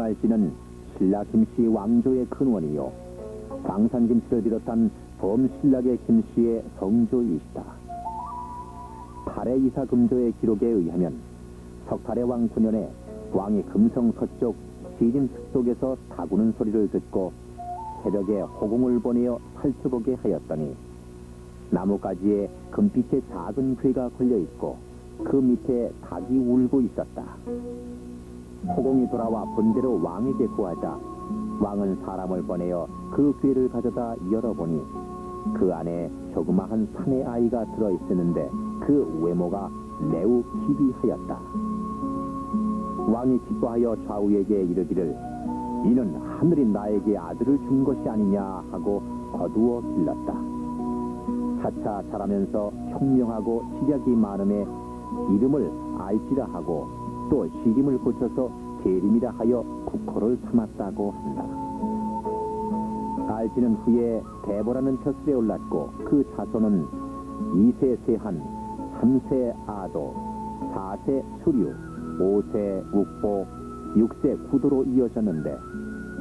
김알씨는 신라 김씨 왕조의 근원이요 광산 김씨를 비롯한 범신락의 김씨의 성조이시다. 팔의 이사금조의 기록에 의하면 석팔의 왕 9년에 왕이 금성 서쪽 시림 숲속에서 다구는 소리를 듣고 새벽에 호공을 보내어 살펴보게 하였더니 나뭇가지에 금빛의 작은 괴가 걸려있고 그 밑에 닭이 울고 있었다. 호공이 돌아와 본대로 왕에게 구하자 왕은 사람을 보내어 그 괴를 가져다 열어보니 그 안에 조그마한 사내 아이가 들어있었는데 그 외모가 매우 기비하였다. 왕이 기뻐하여 좌우에게 이르기를 이는 하늘이 나에게 아들을 준 것이 아니냐 하고 거두어 길렀다. 차차 자라면서 총명하고 지략이 많음에 이름을 알지라 하고 또 시림을 고쳐서 대림이라 하여 국호를 삼았다고 한다. 알지는 후에 대보라는 벼슬에 올랐고 그 자손은 2세 세한, 3세 아도, 4세 수류, 5세 욱보, 6세 구도로 이어졌는데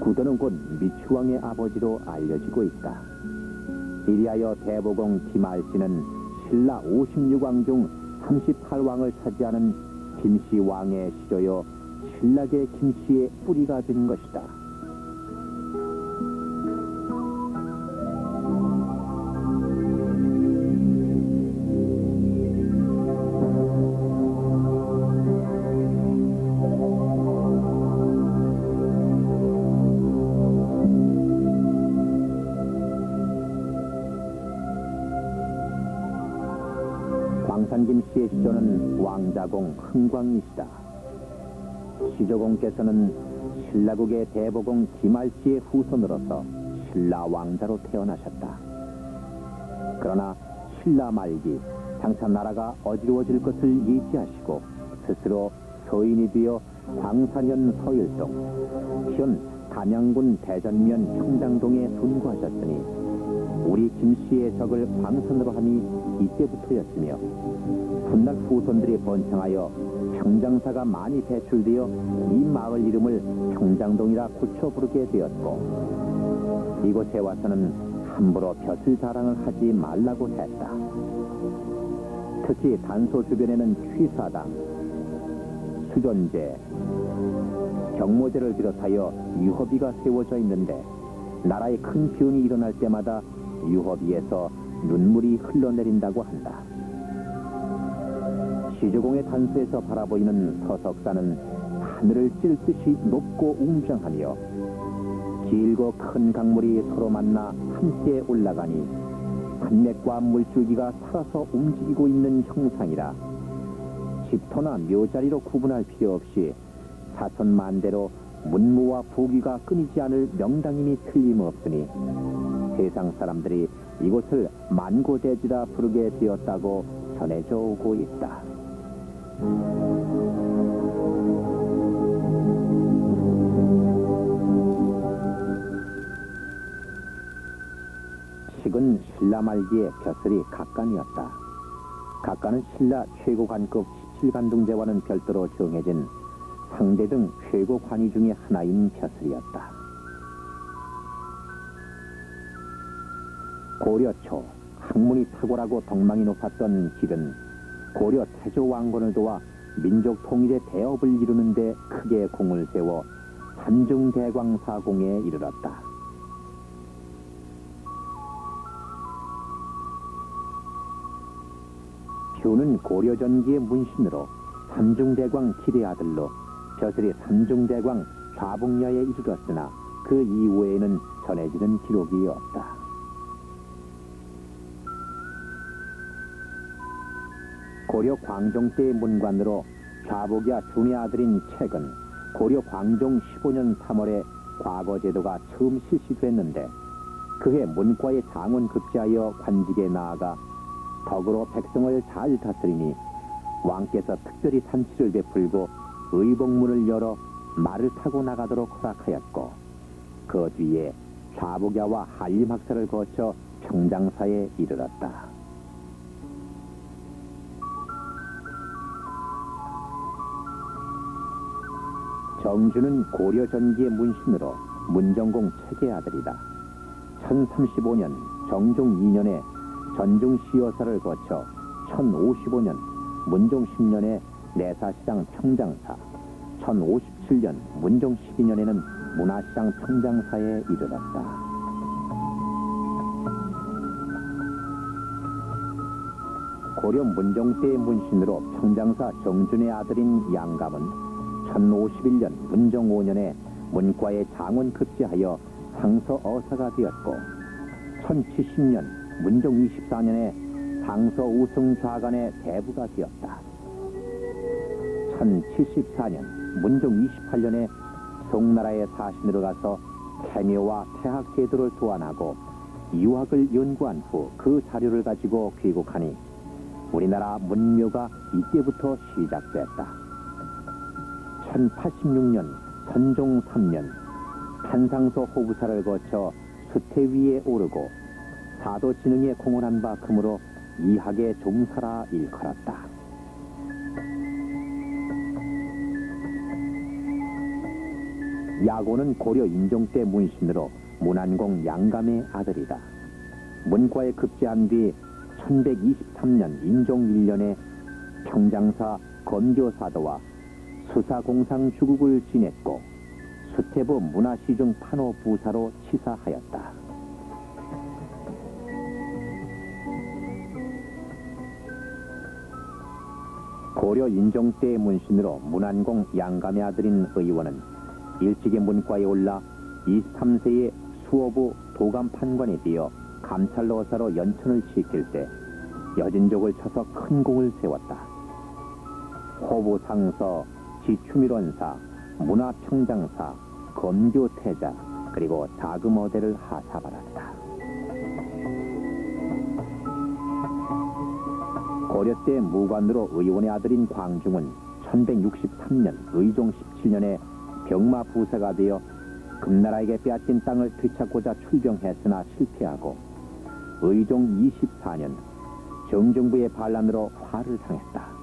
구도는 곧 미추왕의 아버지로 알려지고 있다. 이리하여 대보공 김알씨는 신라 56왕 중 38왕을 차지하는 김씨 왕의 시조여 신라계 김씨의 뿌리가 된 것이다. 광산김씨의 시조는 왕자공 흥광이시다. 시조공께서는 신라국의 대보공 김알씨의 후손으로서 신라 왕자로 태어나셨다. 그러나 신라 말기 장차 나라가 어지러워질 것을 예지하시고 스스로 서인이 되어 광산현 서일동, 현 담양군 대전면 평장동에 순구하셨으니 우리 김씨의 적을 광산으로 함이 이때부터였으며 훗날 후손들이 번창하여 평장사가 많이 배출되어 이 마을 이름을 평장동이라 고쳐 부르게 되었고 이곳에 와서는 함부로 벼슬 자랑을 하지 말라고 했다. 특히 단소 주변에는 취사당, 수존제, 경모제를 비롯하여 유허비가 세워져 있는데 나라에 큰 비운이 일어날 때마다 유허비에서 눈물이 흘러내린다고 한다. 시조공의 단수에서 바라보이는 서석산은 하늘을 찔 듯이 높고 웅장하며 길고 큰 강물이 서로 만나 함께 올라가니 산맥과 물줄기가 살아서 움직이고 있는 형상이라 집터나 묘자리로 구분할 필요 없이 사천만대로 문무와 부귀가 끊이지 않을 명당임이 틀림없으니 세상 사람들이 이곳을 만고대지라 부르게 되었다고 전해져 오고 있다. 식은 신라 말기의 벼슬이 각간이었다. 각간은 신라 최고 관급 17간둥제와는 별도로 정해진 상대 등 최고 관위 중의 하나인 벼슬이었다. 고려 초 학문이 탁월하고 덕망이 높았던 길은 고려 태조 왕건을 도와 민족 통일의 대업을 이루는 데 크게 공을 세워 산중대광사공에 이르렀다. 표는 고려 전기의 문신으로 산중대광 기대 아들로 벼슬이 산중대광 좌복녀에 이르렀으나 그 이후에는 전해지는 기록이 없다. 고려 광종 때의 문관으로 좌복야 준의 아들인 책은 고려 광종 15년 3월에 과거제도가 처음 실시됐는데 그해 문과의 장원 급제하여 관직에 나아가 덕으로 백성을 잘 다스리니 왕께서 특별히 잔치를 베풀고 의복문을 열어 말을 타고 나가도록 허락하였고 그 뒤에 좌복야와 한림학사를 거쳐 평장사에 이르렀다. 정주는 고려 전기의 문신으로 문정공 책의 아들이다. 1035년 정종 2년에 전중 시여사를 거쳐 1055년 문종 10년에 내사시장 평장사, 1057년 문종 12년에는 문화시장 평장사에 이르렀다. 고려 문종 때의 문신으로 평장사 정준의 아들인 양감은 1051년 문종 5년에 문과에 장원 급제하여 상서 어사가 되었고 1070년 문종 24년에 상서 우승 좌관의 대부가 되었다. 1074년 문종 28년에 송나라의 사신으로 가서 태묘와 태학 제도를 도안하고 유학을 연구한 후 그 자료를 가지고 귀국하니 우리나라 문묘가 이때부터 시작됐다. 1086년 선종 3년 판상소 호부사를 거쳐 수태 위에 오르고 사도 진흥에 공헌한 바 금으로 이학의 종사라 일컬었다. 야고는 고려 인종 때 문신으로 문안공 양감의 아들이다. 문과에 급제한 뒤 1123년 인종 1년에 평장사 검교사도와 수사공상 주국을 지냈고 수태부 문화시중 판호 부사로 치사하였다. 고려 인종 때의 문신으로 문안공 양감의 아들인 의원은 일찍이 문과에 올라 23세에 수어부 도감판관이 되어 감찰로사로 연천을 시킬 때 여진족을 쳐서 큰 공을 세웠다. 호부상서, 지추밀원사, 문화평장사, 검교태자, 그리고 자금어대를 하사받았다. 고려 때 무관으로 의원의 아들인 광중은 1163년 의종 17년에 병마부사가 되어 금나라에게 빼앗긴 땅을 되찾고자 출병했으나 실패하고 의종 24년 정중부의 반란으로 화를 당했다.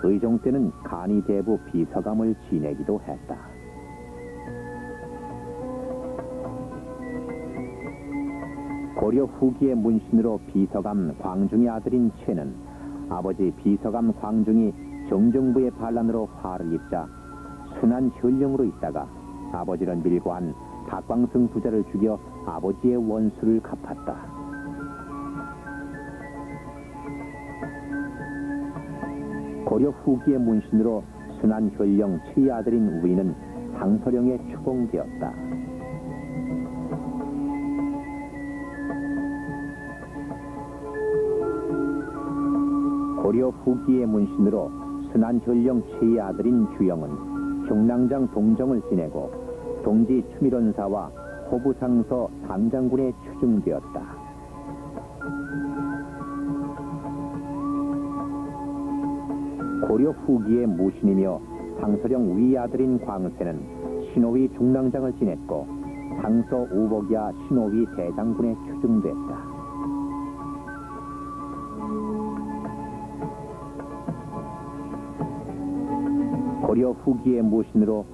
의종 때는 간이대부 비서감을 지내기도 했다. 고려 후기의 문신으로 비서감 광중의 아들인 최는 아버지 비서감 광중이 정정부의 반란으로 화를 입자 순한 현령으로 있다가 아버지를 밀고 한 박광승 부자를 죽여 아버지의 원수를 갚았다. 고려 후기의 문신으로 순한 현령 최의 아들인 우이는 상서령에 추봉되었다. 고려 후기의 문신으로 순한 현령 최의 아들인 규영은 중랑장 동정을 지내고 동지 추밀원사와 호부상서 당장군에 추중되었다. 고려 후기의 무신이며 상서령 위의 아들인 광세는 신호위 중랑장을 지냈고 상서 우복이야 신호위 대장군에 추중됐다. 고려 후기의 무신으로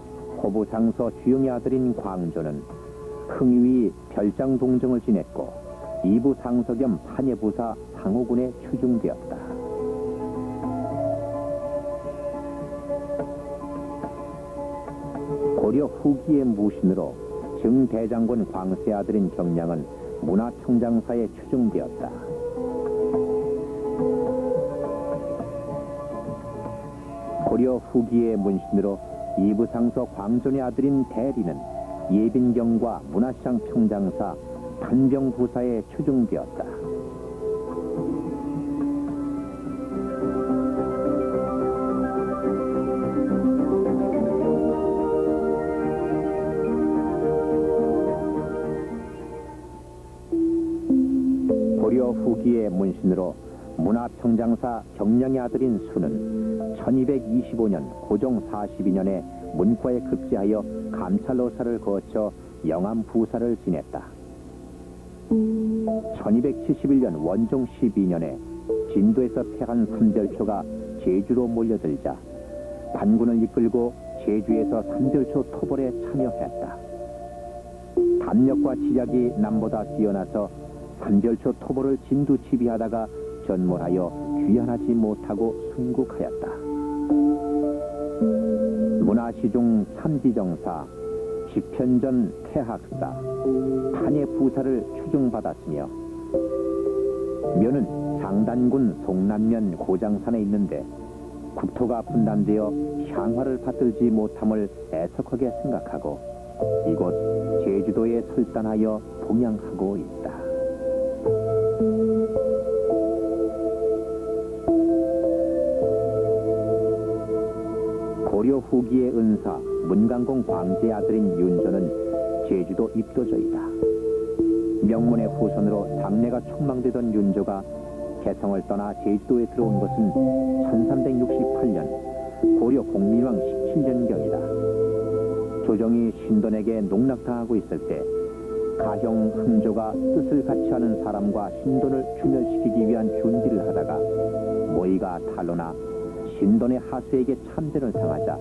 호부상서 주영의 아들인 광조는 흥위 별장 동정을 지냈고 이부 상서 겸 판예부사 상호군에 추중되었다. 고려 후기의 무신으로 정대장군 광세 아들인 경량은 문화청장사에 추중되었다. 고려 후기의 문신으로 이부상서 광존의 아들인 대리는 예빈경과 문화시장 평장사 단병부사에 추중되었다. 고려 후기의 문신으로 문화평장사 경량의 아들인 수는 1225년 고종 42년에 문과에 급제하여 감찰로사를 거쳐 영암부사를 지냈다. 1271년 원종 12년에 진도에서 패한 삼별초가 제주로 몰려들자 반군을 이끌고 제주에서 삼별초 토벌에 참여했다. 담력과 지략이 남보다 뛰어나서 삼별초 토벌을 진두지휘하다가 전몰하여 귀환하지 못하고 순국하였다. 문화시중 삼지정사, 직편전 태학사, 판예 부사를 추중받았으며 묘는 장단군 송남면 고장산에 있는데 국토가 분단되어 향화를 받들지 못함을 애석하게 생각하고 이곳 제주도에 설단하여 봉양하고 있다. 고려 후기의 은사 문강공 황제의 아들인 윤조는 제주도 입도저이다. 명문의 후손으로 당내가 촉망되던 윤조가 개성을 떠나 제주도에 들어온 것은 1368년 고려 공민왕 17년경이다. 조정이 신돈에게 농락당하고 있을 때 가형 흥조가 뜻을 같이 하는 사람과 신돈을 주멸시키기 위한 준비를 하다가 모의가 탄로나 신돈의 하수에게 참전을 당하자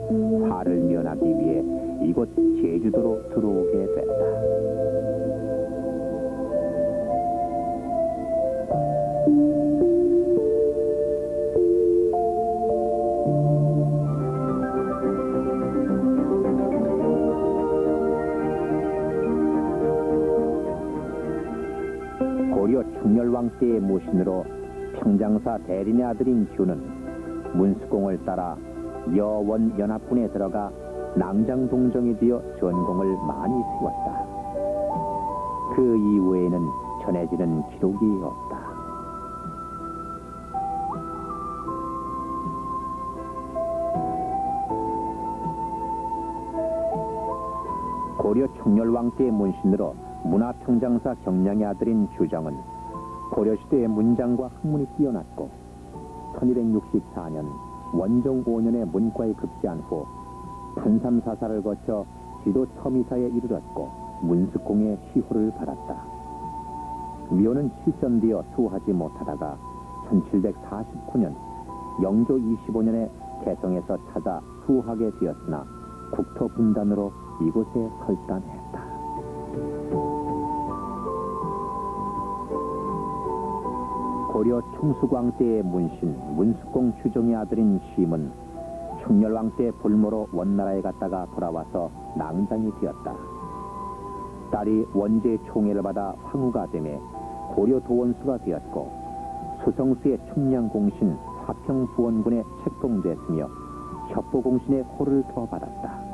화를 면하기 위해 이곳 제주도로 들어오게 됐다. 고려 충렬왕 때의 모신으로 평장사 대린의 아들인 규는 문수공을 따라 여원 연합군에 들어가 낭장동정이 되어 전공을 많이 세웠다. 그 이후에는 전해지는 기록이 없다. 고려 충렬왕 때의 문신으로 문화평장사 경량의 아들인 규정은 고려시대의 문장과 학문이 뛰어났고 1264년 원종 5년에 문과에 급제한 후 판삼사사를 거쳐 지도 첨의사에 이르렀고 문숙공의 시호를 받았다. 묘는 실전되어 수호하지 못하다가 1749년 영조 25년에 개성에서 찾아 수호하게 되었으나 국토 분단으로 이곳에 설단했다. 고려 충수광 때의 문신 문숙공 추종의 아들인 심은 충렬왕 때 불모로 원나라에 갔다가 돌아와서 낭장이 되었다. 딸이 원제의 총애를 받아 황후가 되매 고려 도원수가 되었고 수성수의 충량공신 화평부원군에 책봉됐으며 협보공신의 호를 더 받았다.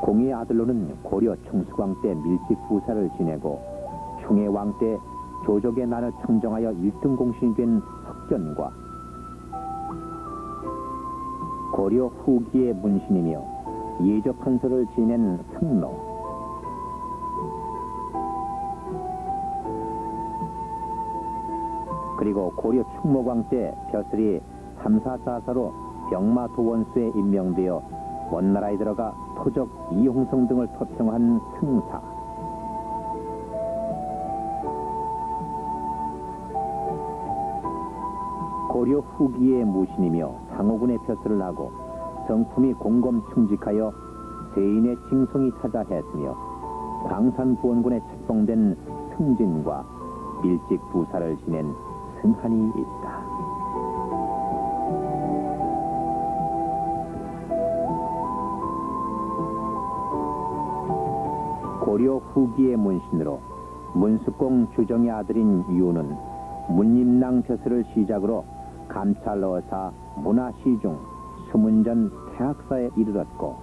공의 아들로는 고려 충수광 때 밀직부사를 지내고 충해왕 때 조족의 난을 청정하여 1등 공신이 된 석전과 고려 후기의 문신이며 예적헌서를 지낸 승로, 그리고 고려 충모광 때 벼슬이 3사사사로 병마도원수에 임명되어 원나라에 들어가 토적 이홍성 등을 토평한 승사, 고려 후기의 무신이며 상호군의 벼슬을 하고 성품이 공검충직하여 세인의 징송이 찾아했으며 광산부원군에 책봉된 승진과 밀직부사를 지낸 승한이 있다. 고려 후기의 문신으로 문숙공 주정의 아들인 유는 문림낭 벼슬을 시작으로 감찰어사, 문화시중, 수문전, 태학사에 이르렀고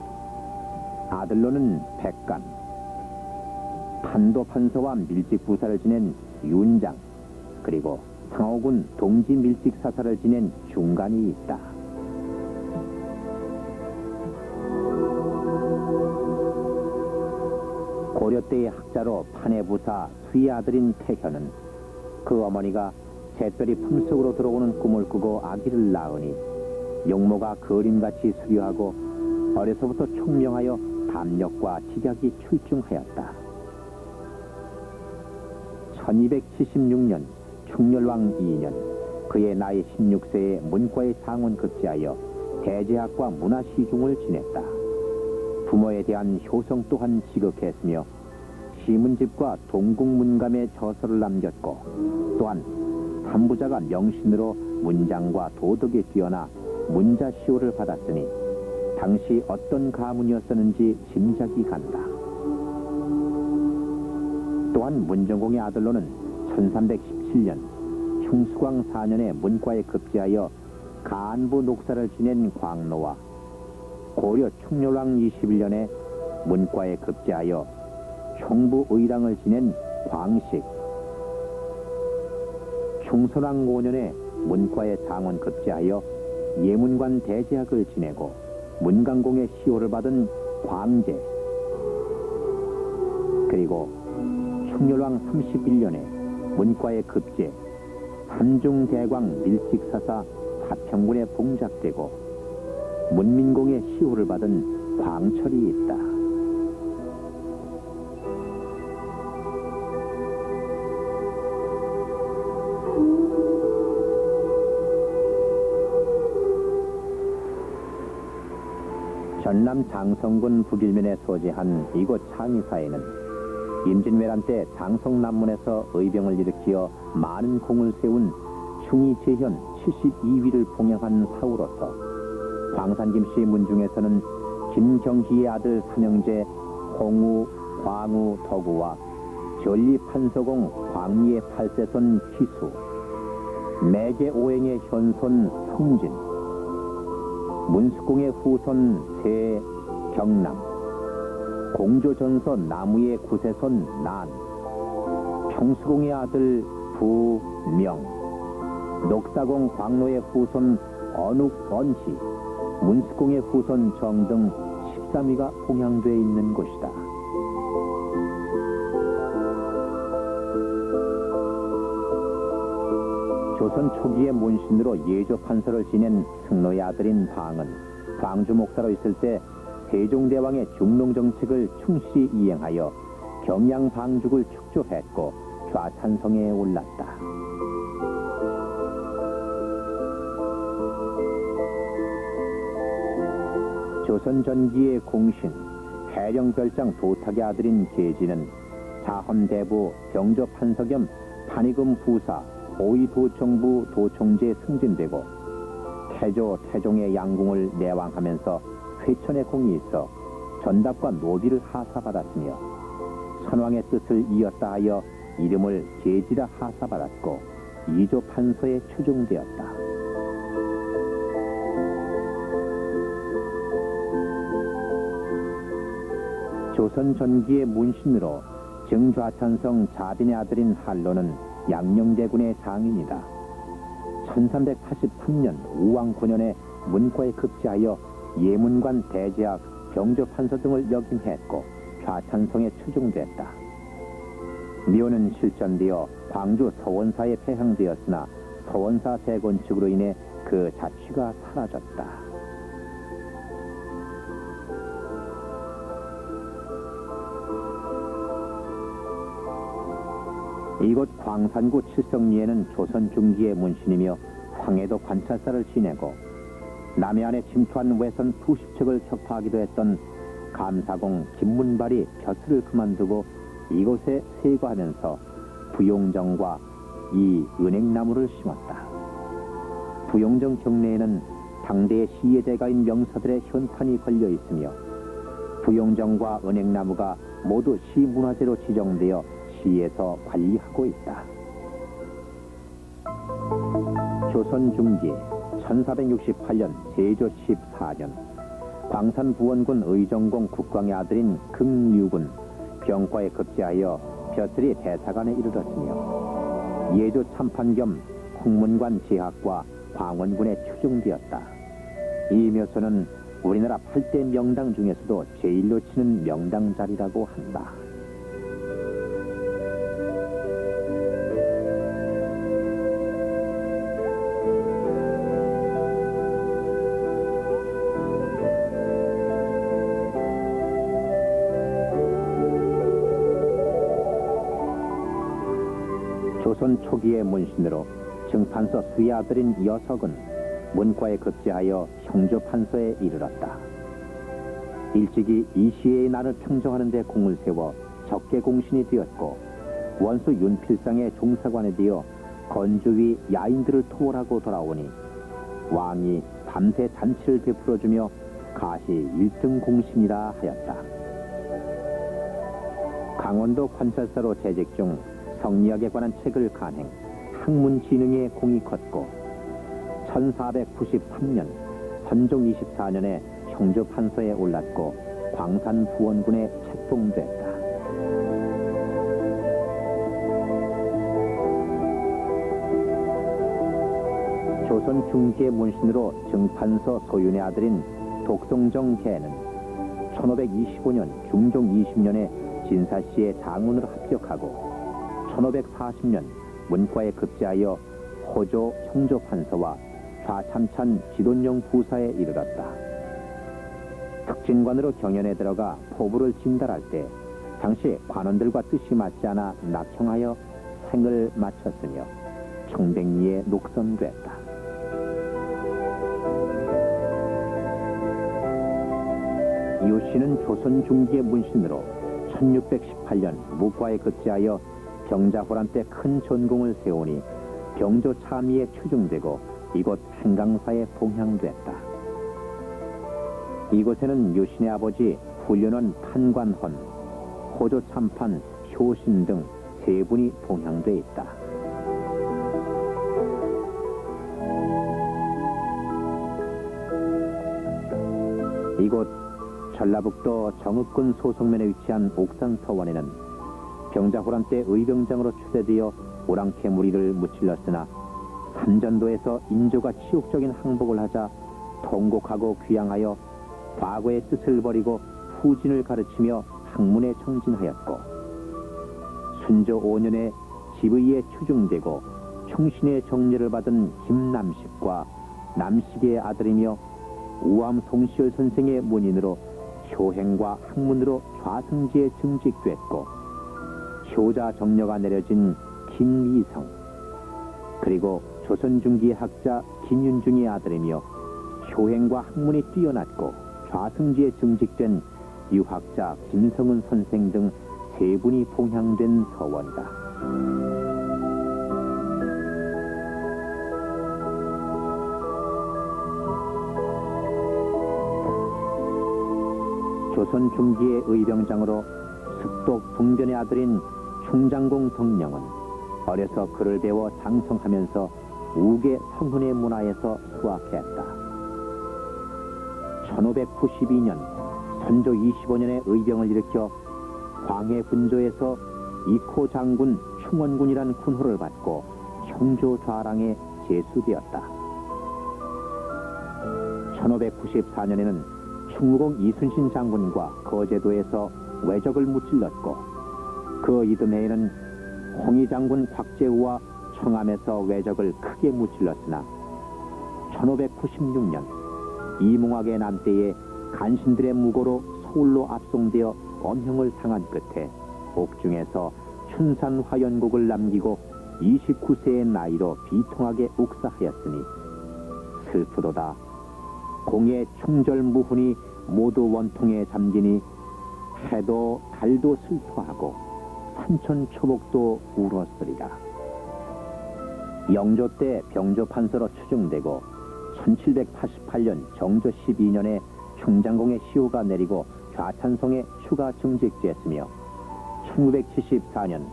아들로는 백간, 판도판서와 밀직부사를 지낸 윤장, 그리고 상호군 동지밀직사사를 지낸 중간이 있다. 고려 때의 학자로 판해부사 수의 아들인 태현은 그 어머니가 잿별이 품속으로 들어오는 꿈을 꾸고 아기를 낳으니 용모가 그림같이 수려하고 어려서부터 총명하여 담력과 지략이 출중하였다. 1276년 충렬왕 2년 그의 나이 16세에 문과에 상원 급제하여 대제학과 문화시중을 지냈다. 부모에 대한 효성 또한 지극했으며 시문집과 동국문감의 저서를 남겼고 또한 탐부자가 명신으로 문장과 도덕에 뛰어나 문자시호를 받았으니 당시 어떤 가문이었었는지 짐작이 간다. 또한 문정공의 아들로는 1317년 흉수광 4년에 문과에 급제하여 간부 녹사를 지낸 광노와 고려 충렬왕 21년에 문과에 급제하여 총부의랑을 지낸 광식, 충선왕 5년에 문과에 장원 급제하여 예문관 대제학을 지내고 문강공의 시호를 받은 광제, 그리고 충렬왕 31년에 문과에 급제, 삼중대광 밀직사사 사평군에 봉작되고 문민공의 시호를 받은 광철이 있다. 전남 장성군 북일면에 소재한 이곳 창의사에는 임진왜란 때 장성남문에서 의병을 일으키어 많은 공을 세운 충의재현 72위를 봉양한 사후로서 광산김씨 문중에서는 김경희의 아들 삼형제 홍우, 광우, 덕우와 전리 판서공 광리의 8세손 희수, 매제 오행의 현손 성진, 문수공의 후손 세경남, 공조전서 나무의 9세손 난, 총수공의 아들 부명, 녹사공 광로의 후손 언욱 언희, 문수공의 후손 정 등 13위가 봉양되어 있는 곳이다. 조선 초기의 문신으로 예조 판서를 지낸 승로의 아들인 방은 광주 목사로 있을 때 세종대왕의 중농 정책을 충실히 이행하여 경양 방죽을 축조했고 좌찬성에 올랐다. 조선 전기의 공신 해령별장 도탁의 아들인 계지는 사헌대부 병조판서 겸 판의금 부사 보위도청부 도청제에 승진되고 태종의 양궁을 내왕하면서 회천의 공이 있어 전답과 노비를 하사받았으며 선왕의 뜻을 이었다 하여 이름을 계지라 하사받았고 이조판서에 추종되었다. 조선 전기의 문신으로 정좌찬성 자빈의 아들인 한로는 양녕대군의 장인이다. 1383년 우왕 9년에 문과에 급제하여 예문관 대제학 병조판서 등을 역임했고 좌찬성에 추종됐다. 미호는 실전되어 광주 서원사에 폐항되었으나 서원사 재건축으로 인해 그 자취가 사라졌다. 이곳 광산구 칠성리에는 조선 중기의 문신이며 황해도 관찰사를 지내고 남해안에 침투한 외선 수십 척을 격파하기도 했던 감사공 김문발이 벼슬을 그만두고 이곳에 세거하면서 부용정과 이 은행나무를 심었다. 부용정 경내에는 당대의 시예대가인 명사들의 현판이 걸려 있으며 부용정과 은행나무가 모두 시문화재로 지정되어 시에서 관리하고 있다. 조선 중기 1468년 세조 14년 광산부원군 의정공 국광의 아들인 극류군 병과에 급제하여 벼슬이 대사관에 이르렀으며 예조 참판 겸 홍문관 제학과 광원군에 추종되었다. 이 묘소는 우리나라 8대 명당 중에서도 제일로 치는 명당 자리라고 한다. 조선 초기의 문신으로 증판서 수의 아들인 여석은 문과에 급제하여 형조 판서에 이르렀다. 일찍이 이 시의 난을 평정하는 데 공을 세워 적개 공신이 되었고 원수 윤필상의 종사관에 되어 건주위 야인들을 토벌하고 돌아오니 왕이 밤새 잔치를 베풀어주며 가시 1등 공신이라 하였다. 강원도 관찰사로 재직 중 성리학에 관한 책을 간행, 학문 진흥에 공이 컸고 1493년 선종 24년에 형조 판서에 올랐고 광산 부원군에 책봉됐다. 조선 중기의 문신으로 증판서 소윤의 아들인 독송정 개는 1525년 중종 20년에 진사시의 장군으로 합격하고 1540년 문과에 급제하여 호조 형조 판서와 좌참찬 지돈령 부사에 이르렀다. 특진관으로 경연에 들어가 포부를 진달할 때 당시 관원들과 뜻이 맞지 않아 낙형하여 생을 마쳤으며 청백리에 녹선됐다. 이웃씨는 조선 중기의 문신으로 1618년 무과에 급제하여 병자호란 때 큰 전공을 세우니 병조 참의에 추중되고 이곳 행강사에 봉향됐다. 이곳에는 유신의 아버지 훈련원 판관헌, 호조 참판 효신 등 세 분이 봉향돼 있다. 이곳 전라북도 정읍군 소송면에 위치한 옥산서원에는 병자호란 때 의병장으로 추대되어 오랑캐 무리를 무찔렀으나 삼전도에서 인조가 치욕적인 항복을 하자 통곡하고 귀양하여 과거의 뜻을 버리고 후진을 가르치며 학문에 청진하였고 순조 5년에 지의에 추중되고 충신의 정례를 받은 김남식과 남식의 아들이며 우암 송시열 선생의 문인으로 효행과 학문으로 좌승지에 증직됐고 효자 정려가 내려진 김미성 그리고 조선중기 학자 김윤중의 아들이며 효행과 학문이 뛰어났고 좌승지에 증직된 유학자 김성은 선생 등 세 분이 봉향된 서원이다. 조선 중기의 의병장으로 습독 붕변의 아들인 충장공 덕령은 어려서 글을 배워 장성하면서 우계 성훈의 문화에서 수학했다. 1592년 선조 25년에 의병을 일으켜 광해 분조에서 이코 장군 충원군이란 군호를 받고 형조 좌랑에 제수되었다. 1594년에는 충무공 이순신 장군과 거제도에서 외적을 무찔렀고 그 이듬해에는 홍희 장군 곽재우와 청암에서 외적을 크게 무찔렀으나 1596년 이몽학의 난때에 간신들의 무고로 서울로 압송되어 엄형을 당한 끝에 옥중에서 춘산화연곡을 남기고 29세의 나이로 비통하게 옥사하였으니 슬프도다. 공의 충절무훈이 모두 원통에 잠기니 해도 달도 슬퍼하고 산천초복도 울었으리라. 영조 때 병조판서로 추중되고 1788년 정조 12년에 충장공의 시호가 내리고 좌찬성에 추가 증직됐으며 1974년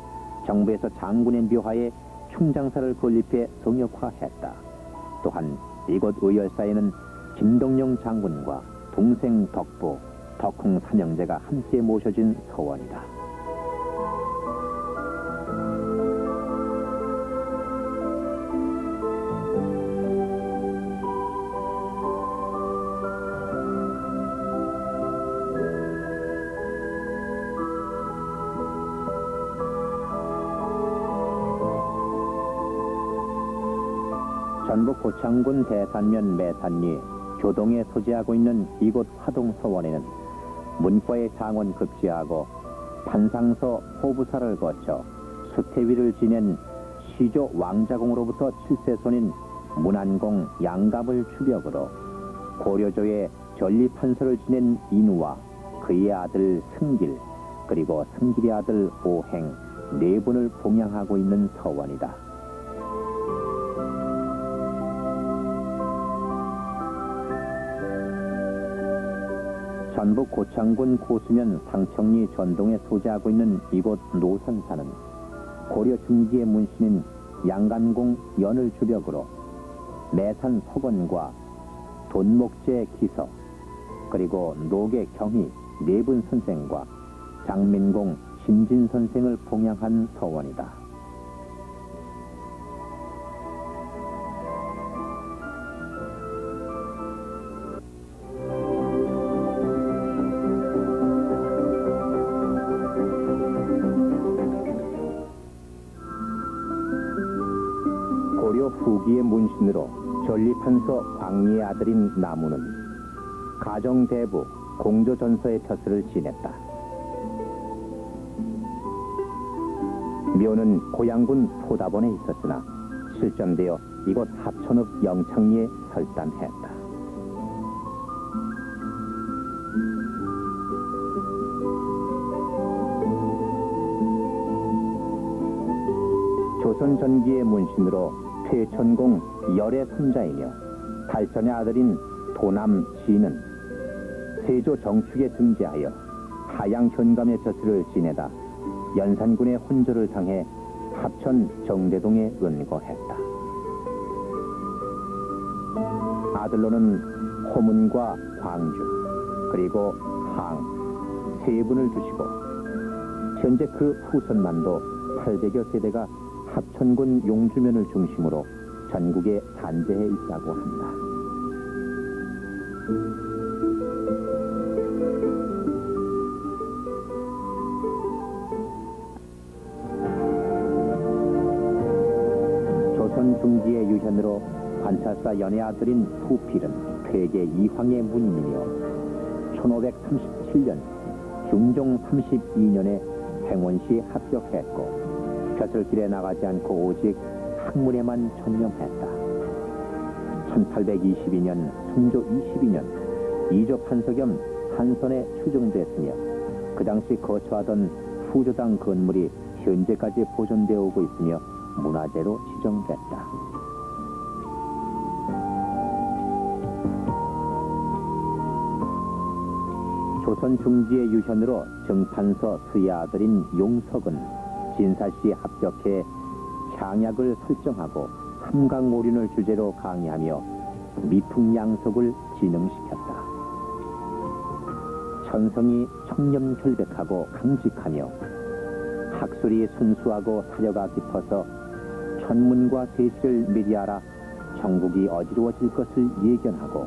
정부에서 장군의 묘하에 충장사를 건립해 성역화했다. 또한 이곳 의열사에는 김덕령 장군과 동생 덕부, 덕홍 삼형제가 함께 모셔진 서원이다. 전북 고창군 대산면 매산리 교동에 소재하고 있는 이곳 화동서원에는 문과의 장원 급제하고 판상서 호부사를 거쳐 수태위를 지낸 시조 왕자공으로부터 7세 손인 문안공 양감을 주력으로 고려조의 전리판서를 지낸 인우와 그의 아들 승길, 그리고 승길의 아들 오행 네 분을 봉양하고 있는 서원이다. 전북 고창군 고수면 상청리 전동에 소재하고 있는 이곳 노선사는 고려 중기의 문신인 양간공 연을 주력으로 매산 석원과 돈목제 기서, 그리고 노계 경희 네 분 선생과 장민공 심진 선생을 봉양한 서원이다. 고려 후기의 문신으로 전리판서 광리의 아들인 나무는 가정대부 공조전서의 벼슬을 지냈다. 묘는 고양군 포다본에 있었으나 실전되어 이곳 합천읍 영창리에 설단했다. 조선 전기의 문신으로 퇴천공 열의 손자이며 달전의 아들인 도남 지는 세조 정축에 등재하여 하양 현감의 벼슬을 지내다 연산군의 혼조를 당해 합천 정대동에 은거했다. 아들로는 호문과 광주 그리고 항 세 분을 두시고 현재 그 후손만도 800여 세대가 합천군 용주면을 중심으로 전국에 산재해 있다고 한다. 조선 중기의 유현으로 관찰사 연의 아들인 후필은 퇴계 이황의 문인이며 1537년 중종 32년에 행원시에 합격했고 벼슬길에 나가지 않고 오직 학문에만 전념했다. 1822년 순조 22년 이조 판서 겸 산선에 추정됐으며 그 당시 거처하던 후조당 건물이 현재까지 보존되어 오고 있으며 문화재로 지정됐다. 조선 중기의 유현으로 정판서 수의 아들인 용석은 진사시에 합격해 향약을 설정하고 삼강오륜을 주제로 강의하며 미풍양석을 진흥시켰다. 천성이 청렴결백하고 강직하며 학술이 순수하고 사려가 깊어서 천문과 세시를 미리 알아 정국이 어지러워질 것을 예견하고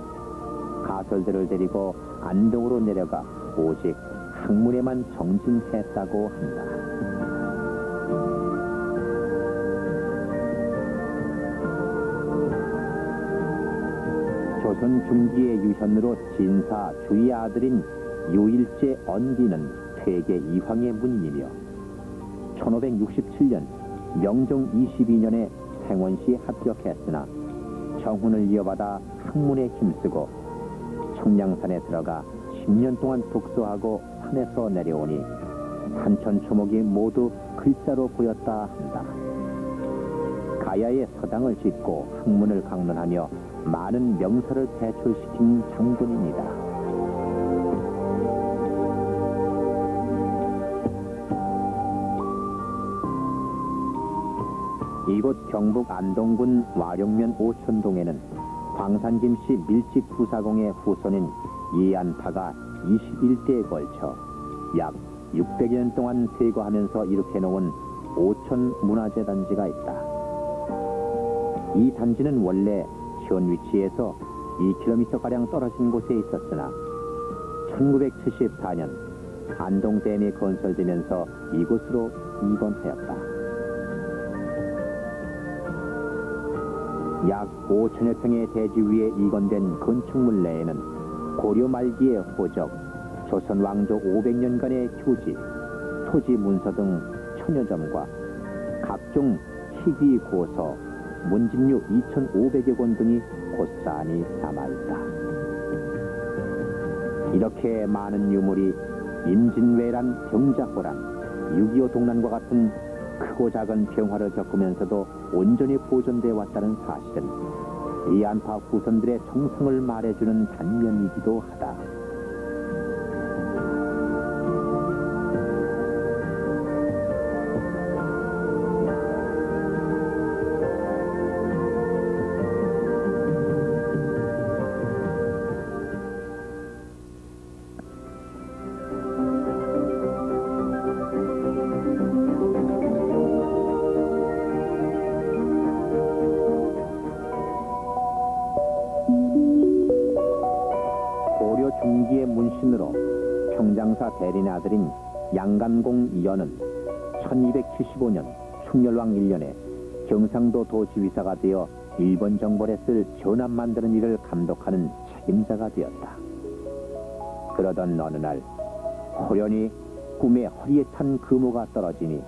가설들을 데리고 안동으로 내려가 오직 학문에만 정진했다고 한다. 조선 중기의 유현으로 진사 주의 아들인 유일제 언기는 퇴계 이황의 문인이며 1567년 명종 22년에 행원시에 합격했으나 정훈을 이어받아 학문에 힘쓰고 청량산에 들어가 10년 동안 독서하고 산에서 내려오니 산천초목이 모두 글자로 보였다 한다. 가야에 서당을 짓고 학문을 강론하며 많은 명사를 배출시킨 장군입니다. 이곳 경북 안동군 와룡면 오천동에는 광산김씨 밀직부사공의 후손인 이안파가 21대에 걸쳐 약 600여 년 동안 세거하면서 일으켜놓은 오천 문화재 단지가 있다. 이 단지는 원래 현 위치에서 2km가량 떨어진 곳에 있었으나 1974년 안동댐이 건설되면서 이곳으로 이관하였다. 약 5천여 평의 대지 위에 이건된 건축물 내에는 고려 말기의 호적, 조선 왕조 500년간의 휴지, 토지 문서 등 천여 점과 각종 희귀 고서, 문진류 2,500여 권 등이 고스란히 남아있다. 이렇게 많은 유물이 임진왜란, 병자호란, 6.25 동란과 같은 크고 작은 병화를 겪으면서도 온전히 보존돼 왔다는 사실은 이 안팎 후손들의 정성을 말해주는 단면이기도 하다. 고려 중기의 문신으로 평장사 대린의 아들인 양간공 연은 1275년 충렬왕 1년에 경상도 도지휘사가 되어 일본 정벌에 쓸 전함 만드는 일을 감독하는 책임자가 되었다. 그러던 어느 날 호련히 꿈에 허리에 찬 금호가 떨어지니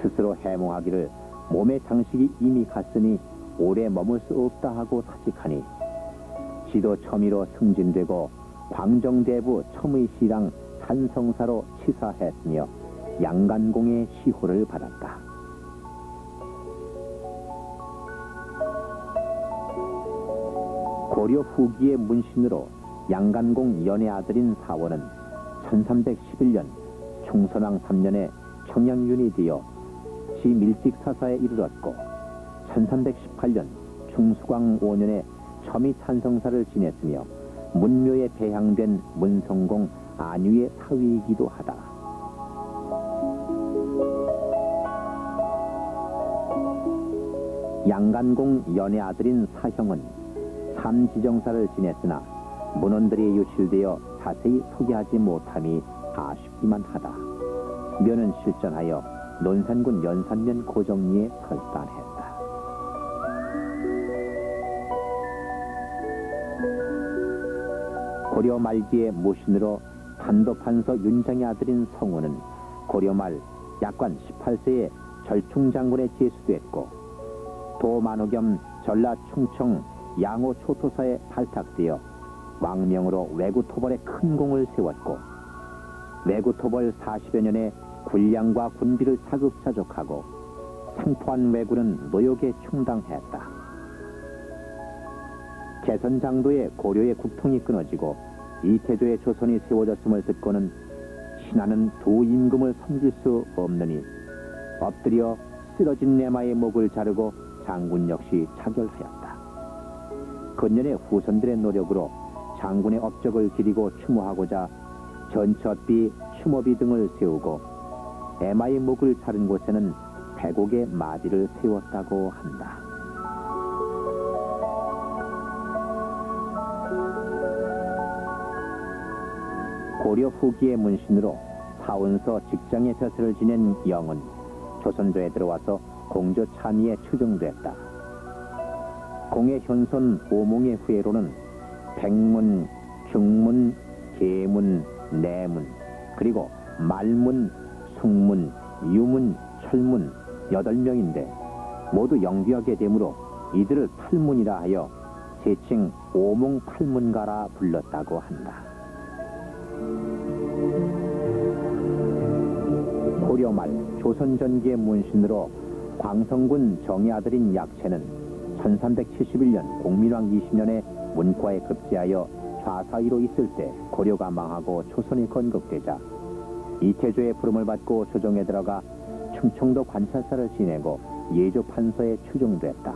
스스로 해몽하기를 몸에 장식이 이미 갔으니 오래 머물 수 없다 하고 사직하니 지도 첨의로 승진되고 광정대부 첨의시랑 산성사로 치사했으며 양간공의 시호를 받았다. 고려 후기의 문신으로 양간공 연의 아들인 사원은 1311년 충선왕 3년에 청양윤이 되어 지밀직사사에 이르렀고 1318년 충수광 5년에 첨의 찬성사를 지냈으며 문묘에 배향된 문성공 안유의 사위이기도 하다. 양간공 연의 아들인 사형은 삼지정사를 지냈으나 문헌들이 유실되어 자세히 소개하지 못함이 아쉽기만 하다. 묘는 실전하여 논산군 연산면 고정리에 설단했다. 고려 말기의 모신으로 판도판서 윤장의 아들인 성우는 고려 말 약관 18세에 절충장군에 제수됐고 도만호 겸 전라 충청 양호 초토사에 발탁되어 왕명으로 왜구토벌에 큰 공을 세웠고 왜구토벌 40여 년에 군량과 군비를 차급차족하고 생포한 왜구는 노역에 충당했다. 개선장도에 고려의 국통이 끊어지고 이태조의 조선이 세워졌음을 듣고는 신하는 두 임금을 섬길 수 없느니 엎드려 쓰러진 내마의 목을 자르고 장군 역시 자결하였다. 근년의 후손들의 노력으로 장군의 업적을 기리고 추모하고자 전처비, 추모비 등을 세우고 에마의 목을 자른 곳에는 100옥의 마디를 세웠다고 한다. 고려 후기의 문신으로 사원서 직장의 벼슬을 지낸 영은 조선조에 들어와서 공조 찬위에 추정됐다. 공의 현손 오몽의 후예로는 백문, 중문, 계문, 내문, 그리고 말문, 숙문, 유문, 철문 8명인데 모두 영귀하게 되므로 이들을 팔문이라 하여 제칭 오몽팔문가라 불렀다고 한다. 고려 말 조선 전기의 문신으로 광성군 정의 아들인 약채는 1371년 공민왕 20년에 문과에 급제하여 좌사위로 있을 때 고려가 망하고 조선이 건국되자 이태조의 부름을 받고 조정에 들어가 충청도 관찰사를 지내고 예조 판서에 추종됐다.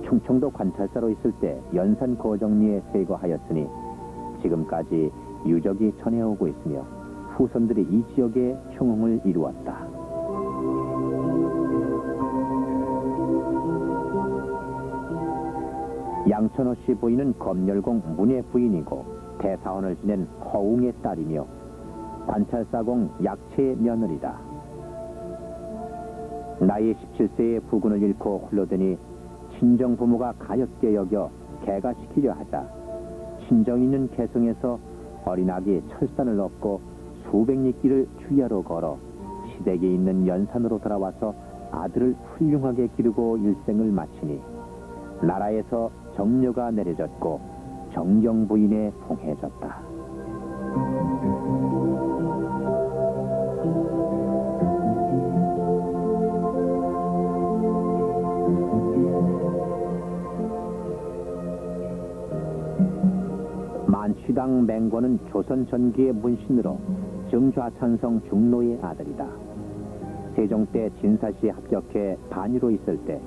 충청도 관찰사로 있을 때 연산 거정리에 세거하였으니 지금까지 유적이 전해오고 있으며 후손들이 이 지역에 형흥을 이루었다. 양천호씨 부인은 검열공 문의 부인이고 대사원을 지낸 허웅의 딸이며 관찰사공 약채의 며느리다. 나이 17세에 부군을 잃고 홀로되니 친정 부모가 가엾게 여겨 개가시키려 하자 친정 있는 개성에서 어린아기 철산을 얻고 수백 리길을 주야로 걸어 시댁에 있는 연산으로 돌아와서 아들을 훌륭하게 기르고 일생을 마치니 나라에서 정려가 내려졌고 정경부인에 봉해졌다. 만취당 맹권은 조선 전기의 문신으로 정좌찬성 중로의 아들이다. 세종 때 진사시에 합격해 반유로 있을 때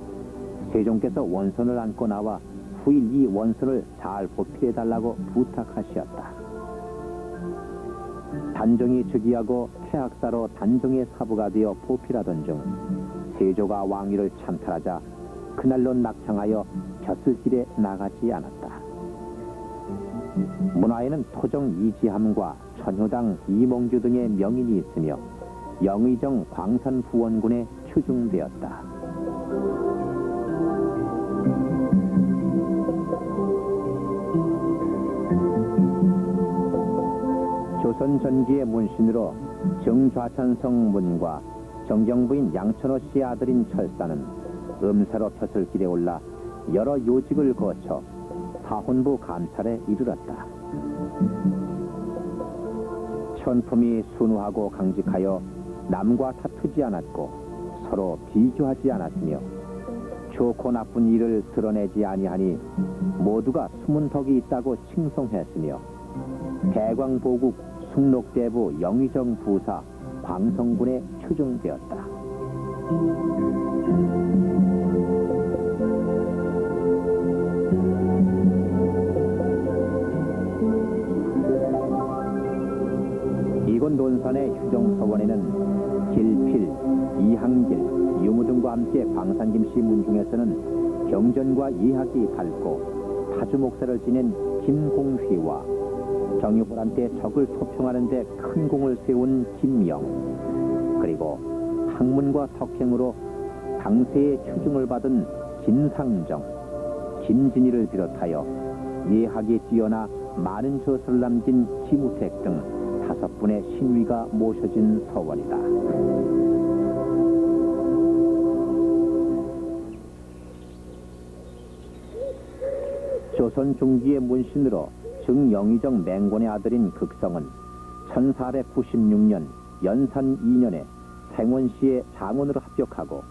세종께서 원선을 안고 나와 후일 이 원선을 잘 보필해달라고 부탁하시었다. 단종이 즉위하고 태학사로 단종의 사부가 되어 보필하던 중 세조가 왕위를 찬탈하자 그날로 낙창하여 벼슬길에 나가지 않았다. 문화에는 토정 이지함과 천효당 이몽규 등의 명인이 있으며 영의정 광산부원군에 추중되었다. 조선 전기의 문신으로 정좌찬성 문과 정경부인 양천호 씨의 아들인 철사는 음사로 벼슬길에 올라 여러 요직을 거쳐 사헌부 감찰에 이르렀다. 천품이 순우하고 강직하여 남과 다투지 않았고 서로 비교하지 않았으며 좋고 나쁜 일을 드러내지 아니하니 모두가 숨은 덕이 있다고 칭송했으며 대광보국 숭록대부 영의정 부사 광성군에 추중되었다. 이곳 논산의 휴정서원에는 길필, 이항길, 유무 등과 함께 광산김씨 문중에서는 경전과 이학이 밝고 타주 목사를 지낸 김공휘와 정유보란 때 적을 토평하는 데 큰 공을 세운 김영, 그리고 학문과 석행으로 당세의 추중을 받은 김상정, 김진희를 비롯하여 예학에 뛰어나 많은 저서를 남긴 김우택 등 5분의 신위가 모셔진 서원이다. 조선 중기의 문신으로 정영의정 맹권의 아들인 극성은 1496년 연산 2년에 생원시의 장원으로 합격하고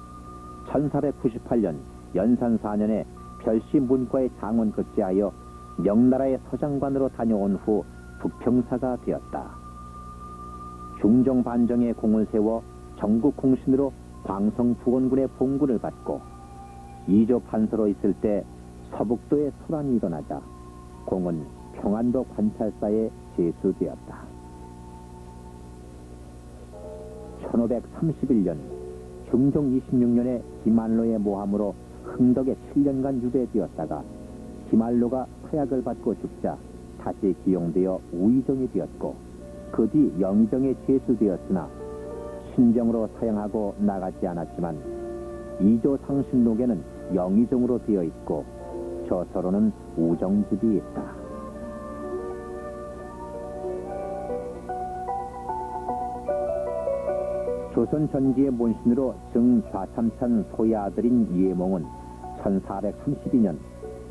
1498년 연산 4년에 별시 문과의 장원 급제하여 명나라의 서장관으로 다녀온 후 북평사가 되었다. 중정 반정의 공을 세워 전국 공신으로 광성부원군의 봉군을 받고 이조 판서로 있을 때 서북도에 소란이 일어나자 공은 평안도 관찰사에 제수되었다. 1531년 중종 26년에 김한로의 모함으로 흥덕에 7년간 유배되었다가 김한로가 서약을 받고 죽자 다시 기용되어 우의정이 되었고 그 뒤 영의정에 제수되었으나 신정으로 사용하고 나가지 않았지만 이조 상신록에는 영의정으로 되어 있고 저서로는 우정집이 있다. 조선 전기의 문신으로 정좌참찬 소의 아들인 이해몽은 1432년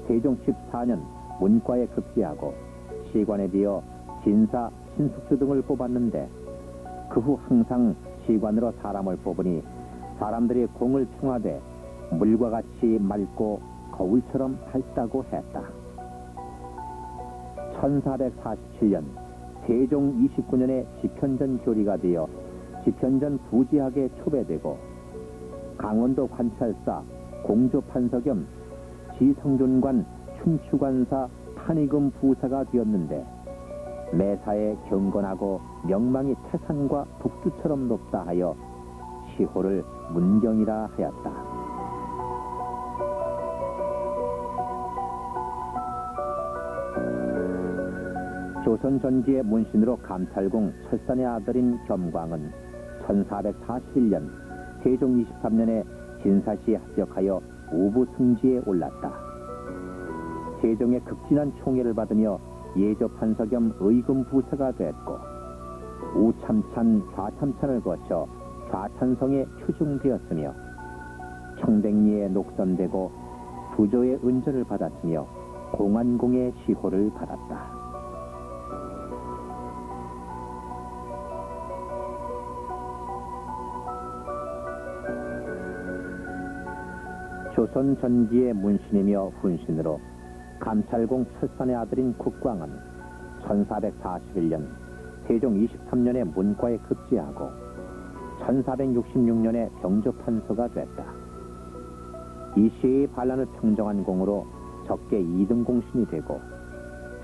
세종 14년 문과에 급제하고 시관에 되어 진사, 신숙주 등을 뽑았는데 그 후 항상 시관으로 사람을 뽑으니 사람들이 공을 평하되 물과 같이 맑고 거울처럼 밝다고 했다. 1447년 세종 29년에 지편전 교리가 되어 지편전 부지학에 초배되고 강원도 관찰사 공조판서 겸 지성존관 춘추관사 탄의금 부사가 되었는데 매사에 경건하고 명망이 태산과 북두처럼 높다 하여 시호를 문경이라 하였다. 조선 전기의 문신으로 감찰공 철산의 아들인 겸광은 1441년 세종 23년에 진사시에 합격하여 우부 승지에 올랐다. 세종의 극진한 총애를 받으며 예조 판서 겸 의금 부사가 됐고 우참찬, 좌참찬을 거쳐 좌찬성에 추중되었으며 청백리에 녹선되고 부조의 은전을 받았으며 공안공의 시호를 받았다. 조선 전기의 문신이며 훈신으로 감찰공 철산의 아들인 국광은 1441년 세종 23년에 문과에 급제하고 1466년에 병조판서가 됐다. 이 시의 반란을 평정한 공으로 적게 2등 공신이 되고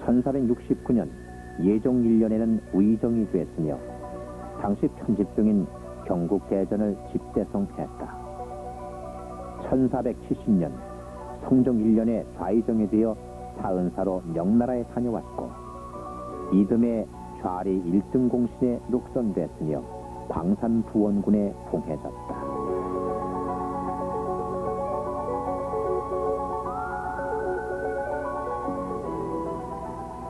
1469년 예종 1년에는 의정이 됐으며 당시 편집 중인 경국대전을 집대성했다. 1470년 성종 1년에 좌의정이 되어 사은사로 명나라에 다녀왔고 이듬해 좌리 1등 공신에 녹선됐으며 광산부원군에 봉해졌다.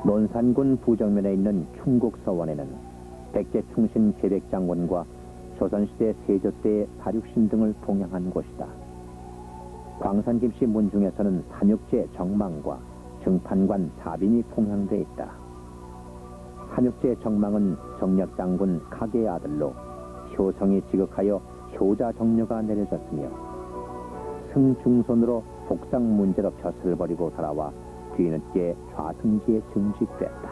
논산군 부정면에 있는 충국서원에는 백제충신 계백장군과 조선시대 세조 때의 다육신 등을 동양한 곳이다. 광산김씨 문중에서는 한육제 정망과 증판관 사빈이 봉양돼 있다. 한육제 정망은 정략장군 카게의 아들로 효성이 지극하여 효자 정려가 내려졌으며 승중손으로 복상 문제로 벼슬을 버리고 돌아와 뒤늦게 좌승지에 증식됐다.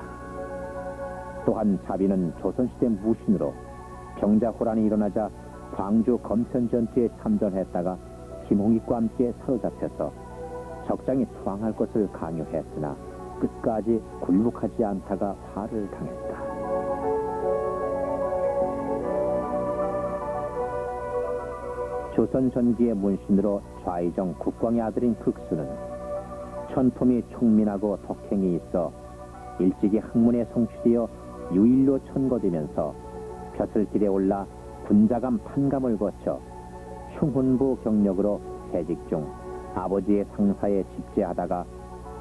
또한 사빈은 조선시대 무신으로 병자호란이 일어나자 광주 검천전투에 참전했다가 김홍익과 함께 사로잡혀서 적장이 투항할 것을 강요했으나 끝까지 굴복하지 않다가 화를 당했다. 조선 전기의 문신으로 좌의정 국광의 아들인 극수는 천품이 총민하고 덕행이 있어 일찍이 학문에 성취되어 유일로 천거되면서 벼슬길에 올라 군자감 판감을 거쳐 흉훈부 경력으로 재직 중 아버지의 상사에 집재하다가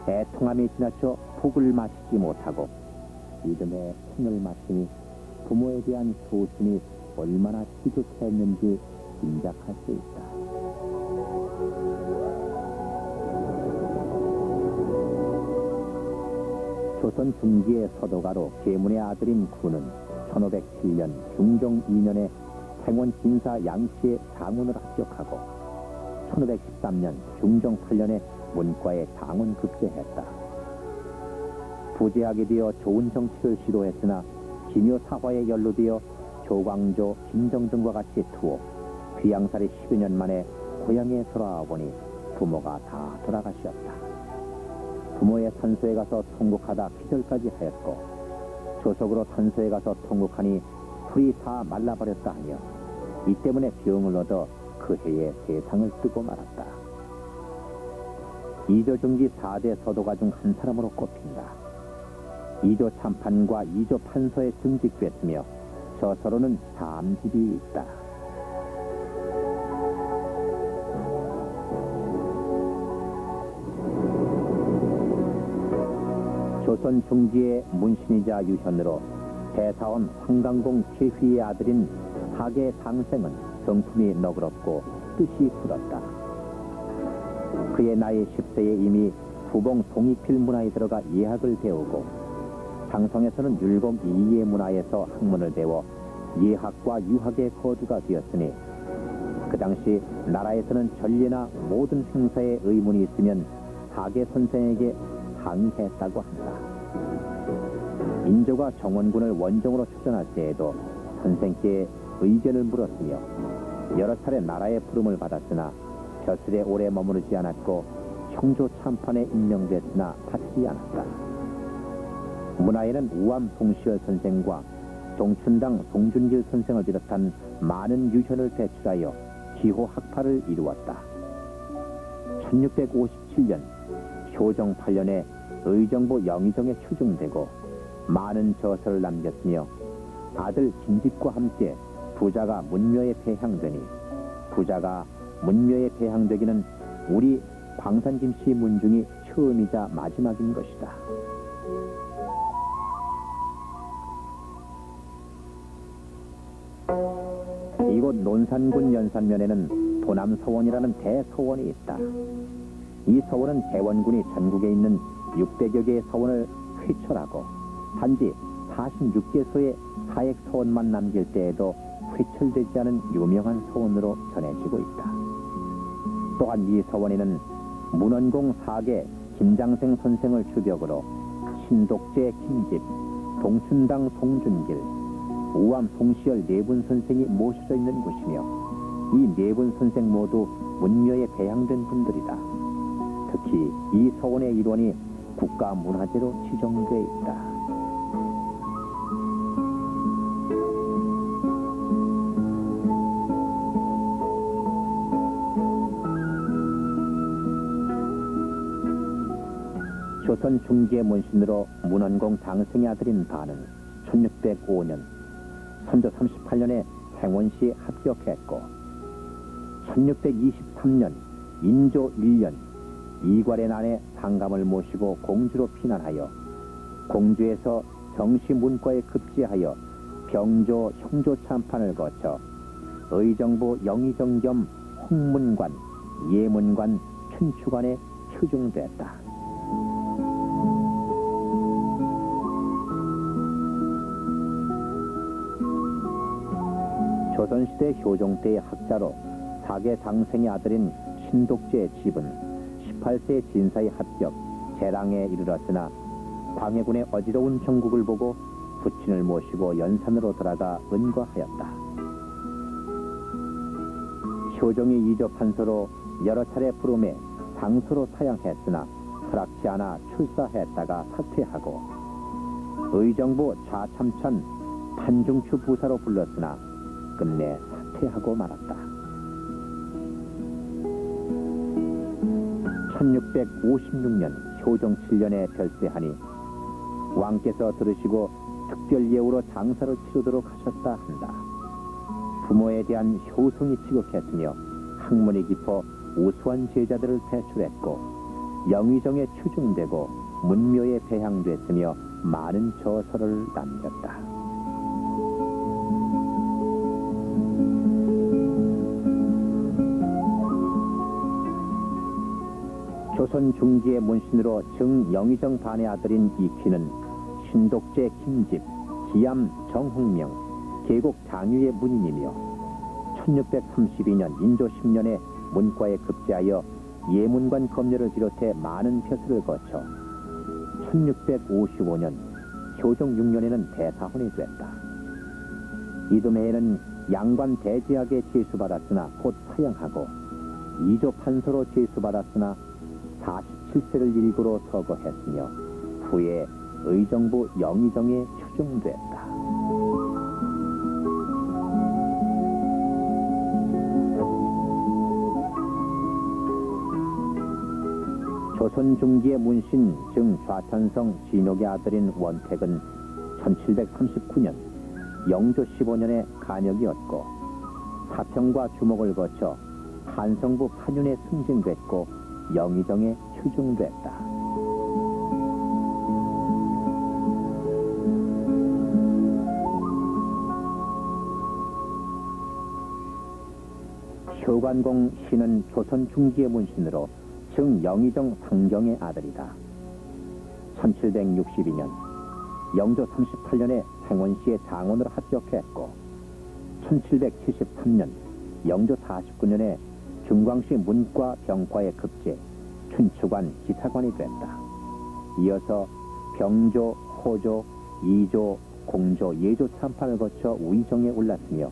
애통함이 지나쳐 복을 마치지 못하고 이듬해 생을 마치니 부모에 대한 소신이 얼마나 지극했는지 짐작할 수 있다. 조선 중기의 서도가로 계문의 아들인 구는 1507년 중종 2년에 생원 진사 양씨의 장훈을 합격하고 1513년 중종 8년에 문과에 장훈 급제했다. 부재하게 되어 좋은 정치를 시도했으나 기묘사화에 연루되어 조광조, 김정등과 같이 투어 귀양살이 10여 년 만에 고향에 돌아와 보니 부모가 다 돌아가셨다. 부모의 산소에 가서 통곡하다 기절까지 하였고 조석으로 산소에 가서 통곡하니 풀이 다 말라버렸다 하며 이 때문에 병을 얻어 그 해에 세상을 뜨고 말았다. 이조 중기 4대 서도가 중 한 사람으로 꼽힌다. 이조 참판과 이조 판서에 증직됐으며 저서로는 삼집이 있다. 조선 중기의 문신이자 유현으로 대사원 황강공 최휘의 아들인 하계 당생은 성품이 너그럽고 뜻이 굳었다. 그의 나이 10세에 이미 부봉 동익필 문화에 들어가 예학을 배우고 장성에서는 율곡 이의 문화에서 학문을 배워 예학과 유학의 거두가 되었으니 그 당시 나라에서는 전례나 모든 행사에 의문이 있으면 하계 선생에게 항의했다고 한다. 인조가 정원군을 원정으로 출전할 때에도 선생께 의견을 물었으며 여러 차례 나라의 부름을 받았으나 벼슬에 오래 머무르지 않았고 형조 참판에 임명됐으나 받지 않았다. 문화에는 우암 봉시열 선생과 종춘당 송준길 선생을 비롯한 많은 유현을 배출하여 기호 학파를 이루었다. 1657년 효정 8년에 의정부 영의정에 추중되고 많은 저서를 남겼으며 아들 김집과 함께 부자가 문묘에 배향되니 부자가 문묘에 배향되기는 우리 광산김씨 문중이 처음이자 마지막인 것이다. 이곳 논산군 연산면에는 도남서원이라는 대서원이 있다. 이 서원은 대원군이 전국에 있는 600여 개의 서원을 휘철하고 단지 46개소의 사액서원만 남길 때에도 휘철되지 않은 유명한 서원으로 전해지고 있다. 또한 이 서원에는 문원공 4계 김장생 선생을 주벽으로 신독제 김집, 동춘당 송준길, 우암 송시열 네 분 선생이 모셔져 있는 곳이며 이 네 분 선생 모두 문묘에 배양된 분들이다. 특히 이 서원의 일원이 국가문화재로 지정돼 있다. 조선 중기의 문신으로 문원공 장생의 아들인 반은 1605년 선조 38년에 행원시에 합격했고 1623년 인조 1년 이괄의 난에 상감을 모시고 공주로 피난하여 공주에서 정시문과에 급제하여 병조 형조 참판을 거쳐 의정부 영의정 겸 홍문관, 예문관, 춘추관에 휴중됐다. 조선시대 효종 때의 학자로 사계 장생의 아들인 신독제의 집은 18세 진사에 합격, 재랑에 이르렀으나 광해군의 어지러운 정국을 보고 부친을 모시고 연산으로 돌아가 은과하였다. 효종이 이조 판서로 여러 차례 부름에 장소로 사양했으나 허락치 않아 출사했다가 사퇴하고 의정부 좌참천 판중추 부사로 불렀으나 끝내 사퇴하고 말았다. 1656년 효종 7년에 별세하니 왕께서 들으시고 특별 예우로 장사를 치르도록 하셨다 한다. 부모에 대한 효성이 지극했으며 학문이 깊어 우수한 제자들을 배출했고 영의정에 추중되고 문묘에 배향됐으며 많은 저서를 남겼다. 조선 중기의 문신으로 정영의정 반의 아들인 이퀴는 신독제 김집, 기암 정홍명, 계곡 장유의 문인이며 1632년 인조 10년에 문과에 급제하여 예문관 검열을 비롯해 많은 벼슬을 거쳐 1655년 효종 6년에는 대사원이 됐다. 이듬해에는 양관 대제학에 제수받았으나 곧 사형하고 이조 판서로 제수받았으나 47세를 일구로 서거했으며 후에 의정부 영의정에 추중됐다. 조선 중기의 문신 정 좌천성 진옥의 아들인 원택은 1739년 영조 15년에 간역이었고 사평과 주목을 거쳐 한성부 판윤에 승진됐고 영의정에 휴중됐다. 효관공 신은 조선 중기의 문신으로 정영의정 상경의 아들이다. 1762년 영조 38년에 행원시의 장원으로 합격했고 1773년 영조 49년에 중광시 문과 병과에 급제, 춘추관 기사관이 됐다. 이어서 병조, 호조, 이조, 공조, 예조 참판을 거쳐 우의정에 올랐으며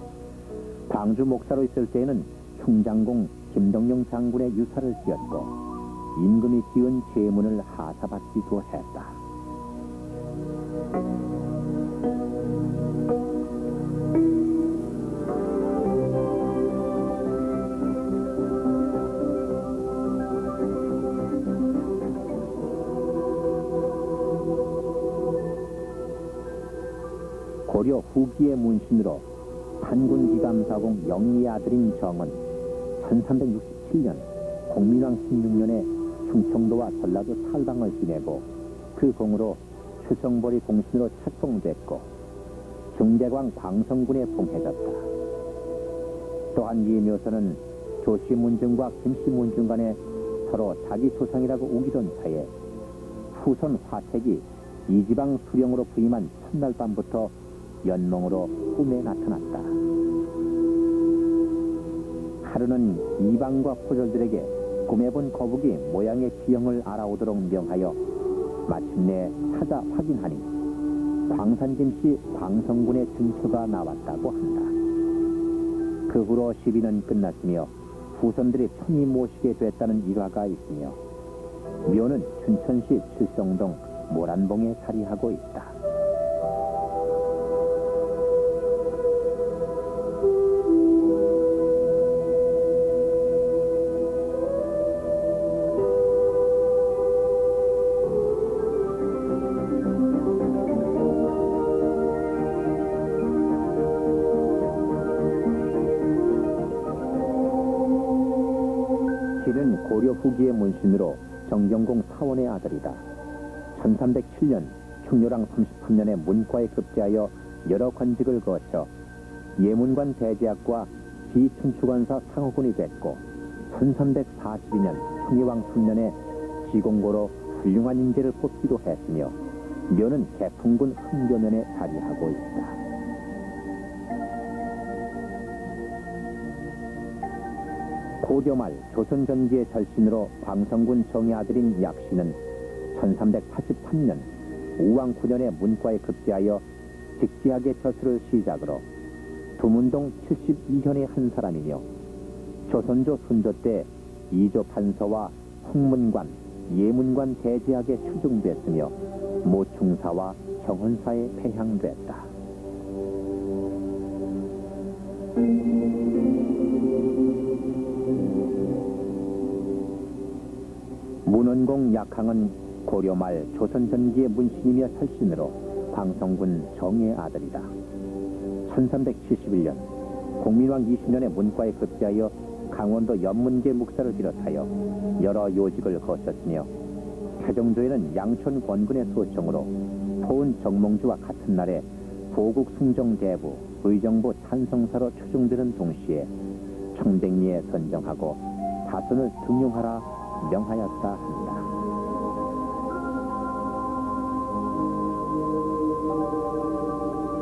광주 목사로 있을 때에는 흉장공 김덕령 장군의 유사를 띄었고 임금이 띄운 제문을 하사받기도 했다. 고려 후기의 문신으로 판군기감사공 영의의 아들인 정은 1367년 공민왕 16년에 충청도와 전라도 탈방을 지내고 그 공으로 추성보리 공신으로 책봉됐고 중대광 광성군에 봉해졌다. 또한 이 묘소는 조씨 문중과 김씨 문중 간에 서로 자기 조상이라고 우기던 차에 후손 화택이 이지방 수령으로 부임한 첫날 밤부터 연몽으로 꿈에 나타났다. 하루는 이방과 포졸들에게 꿈에 본 거북이 모양의 지형을 알아오도록 명하여 마침내 찾아 확인하니 광산김씨 광성군의 증표가 나왔다고 한다. 그 후로 시비는 끝났으며 후손들이 편히 모시게 됐다는 일화가 있으며 묘는 춘천시 칠성동 모란봉에 자리하고 있다. 기는 고려 후기의 문신으로 정경공 사원의 아들이다. 1307년 충렬왕 33년에 문과에 급제하여 여러 관직을 거쳐 예문관 대제학과 지춘추관사 상호군이 됐고 1342년 충의왕 3년에 지공고로 훌륭한 인재를 뽑기도 했으며 묘는 개풍군 흥교면에 자리하고 있다. 고려 말 조선 전기의 절신으로 광성군 정의 아들인 약씨는 1383년 우왕 9년에 문과에 급제하여 직지학의 저수를 시작으로 두문동 72현의 한 사람이며 조선조 순조 때 이조 판서와 홍문관, 예문관 대제학에 추중됐으며 모충사와 정헌사에 폐향됐다. 문원공 약항은 고려 말 조선 전기의 문신이며 철신으로 광성군 정의 아들이다. 1371년 공민왕 20년에 문과에 급제하여 강원도 연문계 묵사를 비롯하여 여러 요직을 거쳤으며 태종조에는 양촌 권군의 소청으로 포은 정몽주와 같은 날에 보국 숭정대부, 의정부 찬성사로 추중되는 동시에 청백리에 선정하고 다선을 등용하라 명하였다 한다.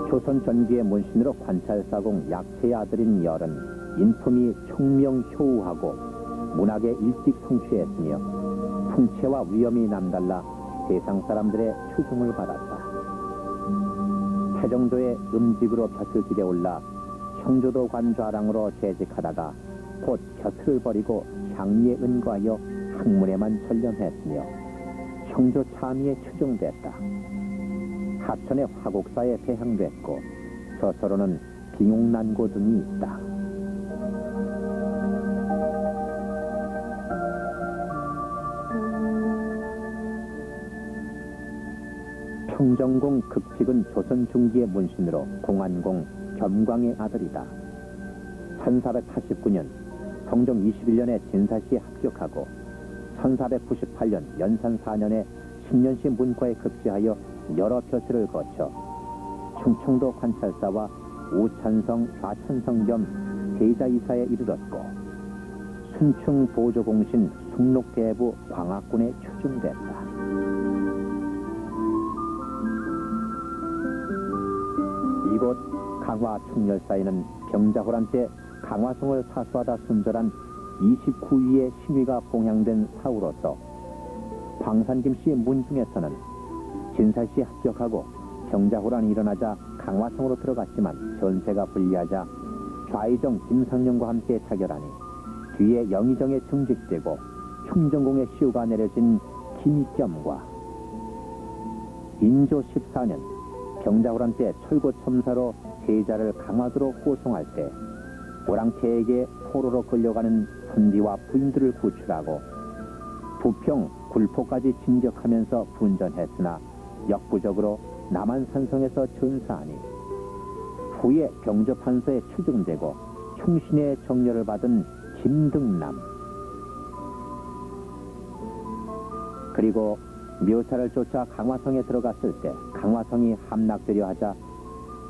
조선 전기의 문신으로 관찰사공 약체의 아들인 열은 인품이 총명효우하고 문학에 일찍 성취했으며 풍채와 위엄이 남달라 세상 사람들의 추종을 받았다. 태종조의 음직으로 벼슬길에 올라 형조도 관좌랑으로 재직하다가 곧 벼슬을 버리고 향리에 은거하여 학문에만 전념했으며 형조 참의에 추종됐다. 하천의 화곡사에 배향됐고 저서로는 빙옥난고 등이 있다. 평정공 극직은 조선 중기의 문신으로 공안공 겸광의 아들이다. 1489년 성종 21년에 진사시에 합격하고 1498년 연산 4년에 10년시 문과에 급제하여 여러 벼슬을 거쳐 충청도 관찰사와 우찬성, 좌찬성 겸 대자이사에 이르렀고 순충 보조공신 숭록대부 광학군에 추중됐다. 이곳 강화 충렬사에는 병자호란 때 강화성을 사수하다 순절한 29위의 신위가 봉양된 사후로서 광산김씨 문중에서는 진사시에 합격하고 병자호란이 일어나자 강화성으로 들어갔지만 전세가 불리하자 좌의정 김상령과 함께 타결하니 뒤에 영의정에 증직되고 흉정공의 시효가 내려진 김익겸과 인조 14년 병자호란 때 철고첨사로 세자를 강화도로 호송할 때 오랑캐에게 포로로 끌려가는 선비와 부인들을 구출하고 부평, 굴포까지 진격하면서 분전했으나 역부족으로 남한산성에서 전사하니 후에 병조판서에 추중되고 충신의 정렬을 받은 김등남, 그리고 묘사를 쫓아 강화성에 들어갔을 때 강화성이 함락되려 하자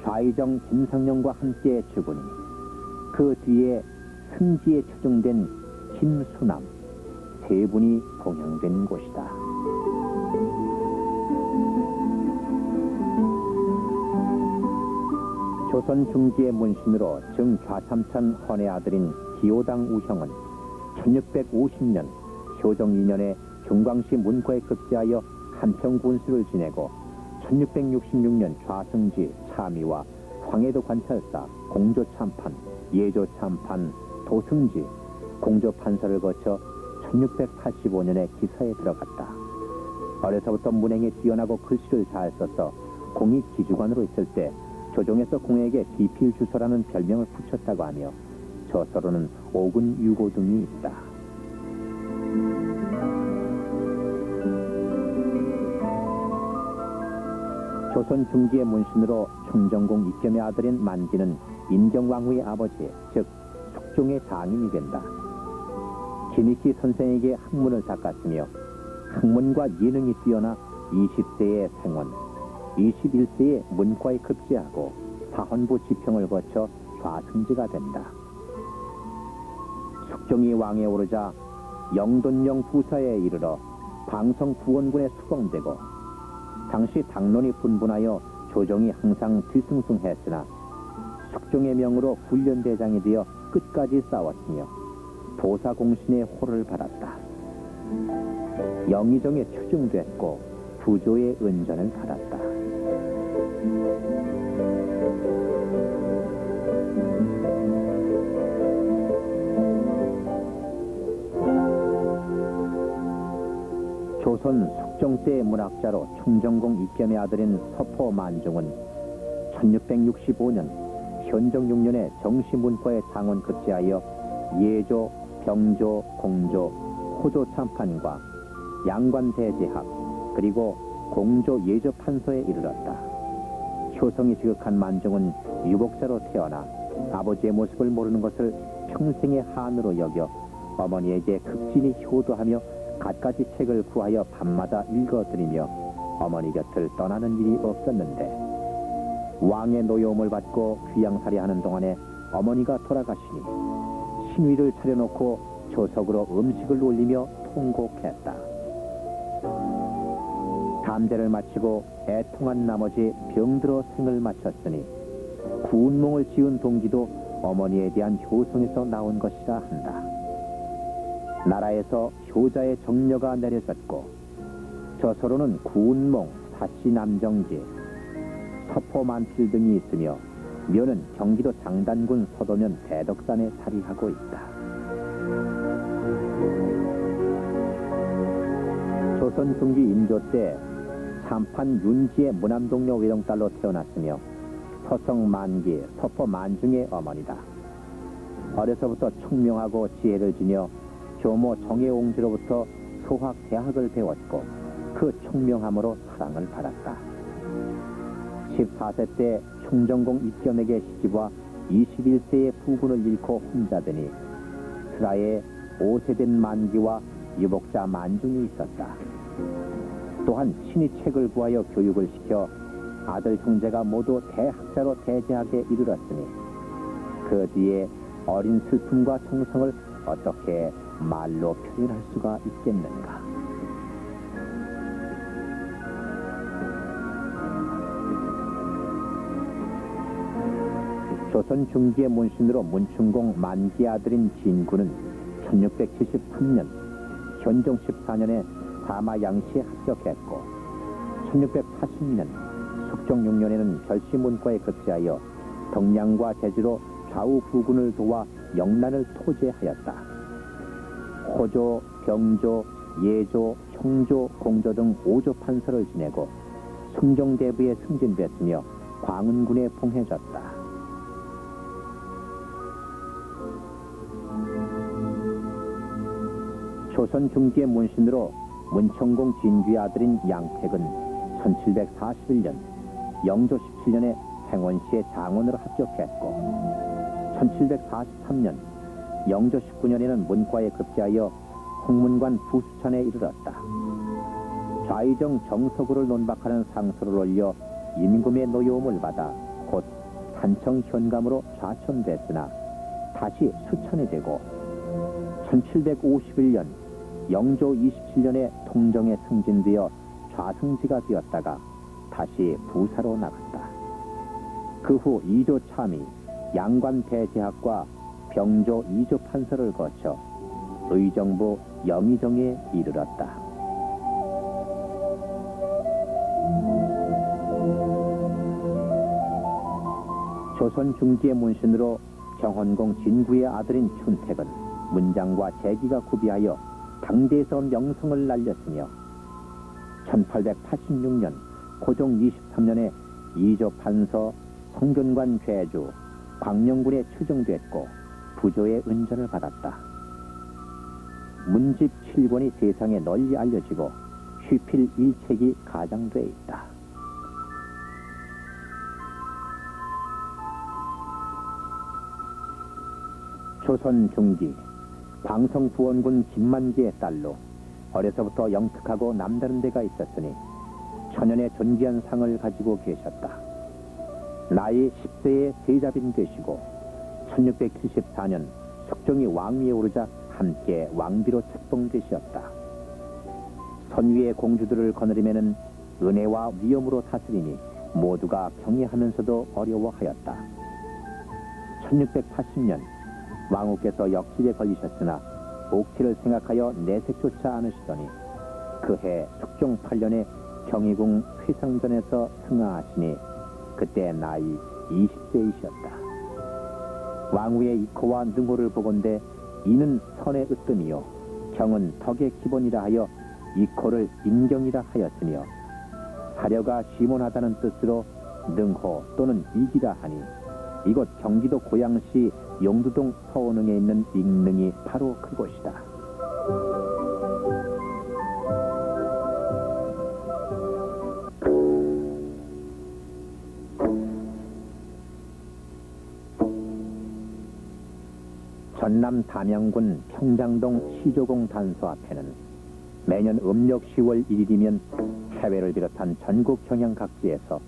좌의정 김상령과 함께 죽으니 그 뒤에 승지에 추정된 김수남 세 분이 동향된 곳이다. 조선 중기의 문신으로 정좌삼천 헌의 아들인 기호당 우형은 1650년 효정 2년에 중광시 문과에 급제하여 한평군수를 지내고 1666년 좌승지 참의와 황해도 관찰사, 공조참판, 예조참판, 도승지, 공조판서를 거쳐 1685년에 기사에 들어갔다. 어려서부터 문행에 뛰어나고 글씨를 잘 써서 공익 기주관으로 있을 때 조정에서 공에게 비필주서라는 별명을 붙였다고 하며 저서로는 오군 유고 등이 있다. 조선 중기의 문신으로 충정공 입겸의 아들인 만기는 인경왕후의 아버지, 즉 숙종의 장인이 된다. 김익희 선생에게 학문을 닦았으며 학문과 예능이 뛰어나 20세의 생원, 21세에 문과에 급제하고 사헌부 지평을 거쳐 좌승지가 된다. 숙종이 왕에 오르자 영돈령 부사에 이르러 방성 부원군에 수봉되고 당시 당론이 분분하여 조정이 항상 뒤숭숭했으나 숙종의 명으로 훈련대장이 되어 끝까지 싸웠으며 도사공신의 호를 받았다. 영의정에 추증됐고 부조의 은전을 받았다. 조선 숙종 때의 문학자로 충정공 입겸의 아들인 서포 만종은 1665년 현종 6년에 정시문과에 장원 급제하여 예조, 병조, 공조, 호조 참판과 양관대제학 그리고 공조 예조 판서에 이르렀다. 효성이 지극한 만종은 유복자로 태어나 아버지의 모습을 모르는 것을 평생의 한으로 여겨 어머니에게 극진히 효도하며 갖가지 책을 구하여 밤마다 읽어드리며 어머니 곁을 떠나는 일이 없었는데 왕의 노여움을 받고 귀양살이하는 동안에 어머니가 돌아가시니 신위를 차려놓고 조석으로 음식을 올리며 통곡했다. 담대를 마치고 애통한 나머지 병들어 생을 마쳤으니 구운몽을 지은 동기도 어머니에 대한 효성에서 나온 것이라 한다. 나라에서 효자의 정려가 내려졌고 저서로는 구운몽, 사시남정지, 서포만필 등이 있으며 묘는 경기도 장단군 서도면 대덕산에 자리하고 있다. 조선 중기 인조 때 참판 윤지의 무남동료 외동딸로 태어났으며 서성만기, 서포만중의 어머니다. 어려서부터 총명하고 지혜를 지녀 교모 정혜옹지로부터 소학 대학을 배웠고 그 총명함으로 사랑을 받았다. 14세 때 충정공 입겸에게 시집와 21세의 부군을 잃고 혼자 되니 스라에 5세된 만기와 유복자 만중이 있었다. 또한 친히 책을 구하여 교육을 시켜 아들 형제가 모두 대학자로 대제하게 이르렀으니 그 뒤에 어린 슬픔과 청성을 어떻게 말로 표현할 수가 있겠는가. 조선 중기의 문신으로 문충공 만기 아들인 진구는 1673년 현종 14년에 사마 양시에 합격했고 1680년 숙종 6년에는 별시문과에 급제하여 덕량과 제주로 좌우 부군을 도와 영란을 토제하였다. 호조, 병조, 예조, 형조, 공조 등 5조 판서를 지내고 승정대부에 승진됐으며 광운군에 봉해졌다. 조선 중기의 문신으로 문청공 진귀의 아들인 양택은 1741년 영조 17년에 생원시의 장원으로 합격했고 1743년 영조 19년에는 문과에 급제하여 홍문관 부수천에 이르렀다. 좌의정 정석우를 논박하는 상소를 올려 임금의 노여움을 받아 곧 산청 현감으로 좌천됐으나 다시 수천이 되고 1751년 영조 27년에 통정에 승진되어 좌승지가 되었다가 다시 부사로 나갔다. 그 후 2조 참의, 양관 대제학과 병조 2조 판서를 거쳐 의정부 영의정에 이르렀다. 조선 중기의 문신으로 정헌공 진구의 아들인 춘택은 문장과 재기가 구비하여 당대에서 명성을 날렸으며 1886년 고종 23년에 2조 판서 성균관 죄주 광명군에 추정됐고 부조의 은전을 받았다. 문집 7권이 세상에 널리 알려지고 쉬필 1책이 가장돼 있다. 조선 중기 광성부원군 김만기의 딸로 어려서부터 영특하고 남다른 데가 있었으니 천연의 존귀한 상을 가지고 계셨다. 나이 10세에 세자빈 되시고 1674년 숙종이 왕위에 오르자 함께 왕비로 책봉되셨다. 선위의 공주들을 거느리면은 은혜와 위엄으로 다스리니 모두가 경외하면서도 어려워하였다. 1680년 왕후께서 역질에 걸리셨으나 옥체를 생각하여 내색조차 않으시더니 그해 숙종 8년에 경희궁 회상전에서 승하하시니 그때 나이 20세이셨다. 왕후의 이코와 능호를 보건대 이는 선의 으뜸이요 경은 덕의 기본이라 하여 이코를 인경이라 하였으며 하려가 시몬하다는 뜻으로 능호 또는 이기라 하니 이곳 경기도 고양시 용두동 서원흥에 있는 익릉이 바로 그곳이다. 전남 담양군 평장동 시조공 단소 앞에는 매년 음력 10월 1일이면 해외를 비롯한 전국 경양 각지에서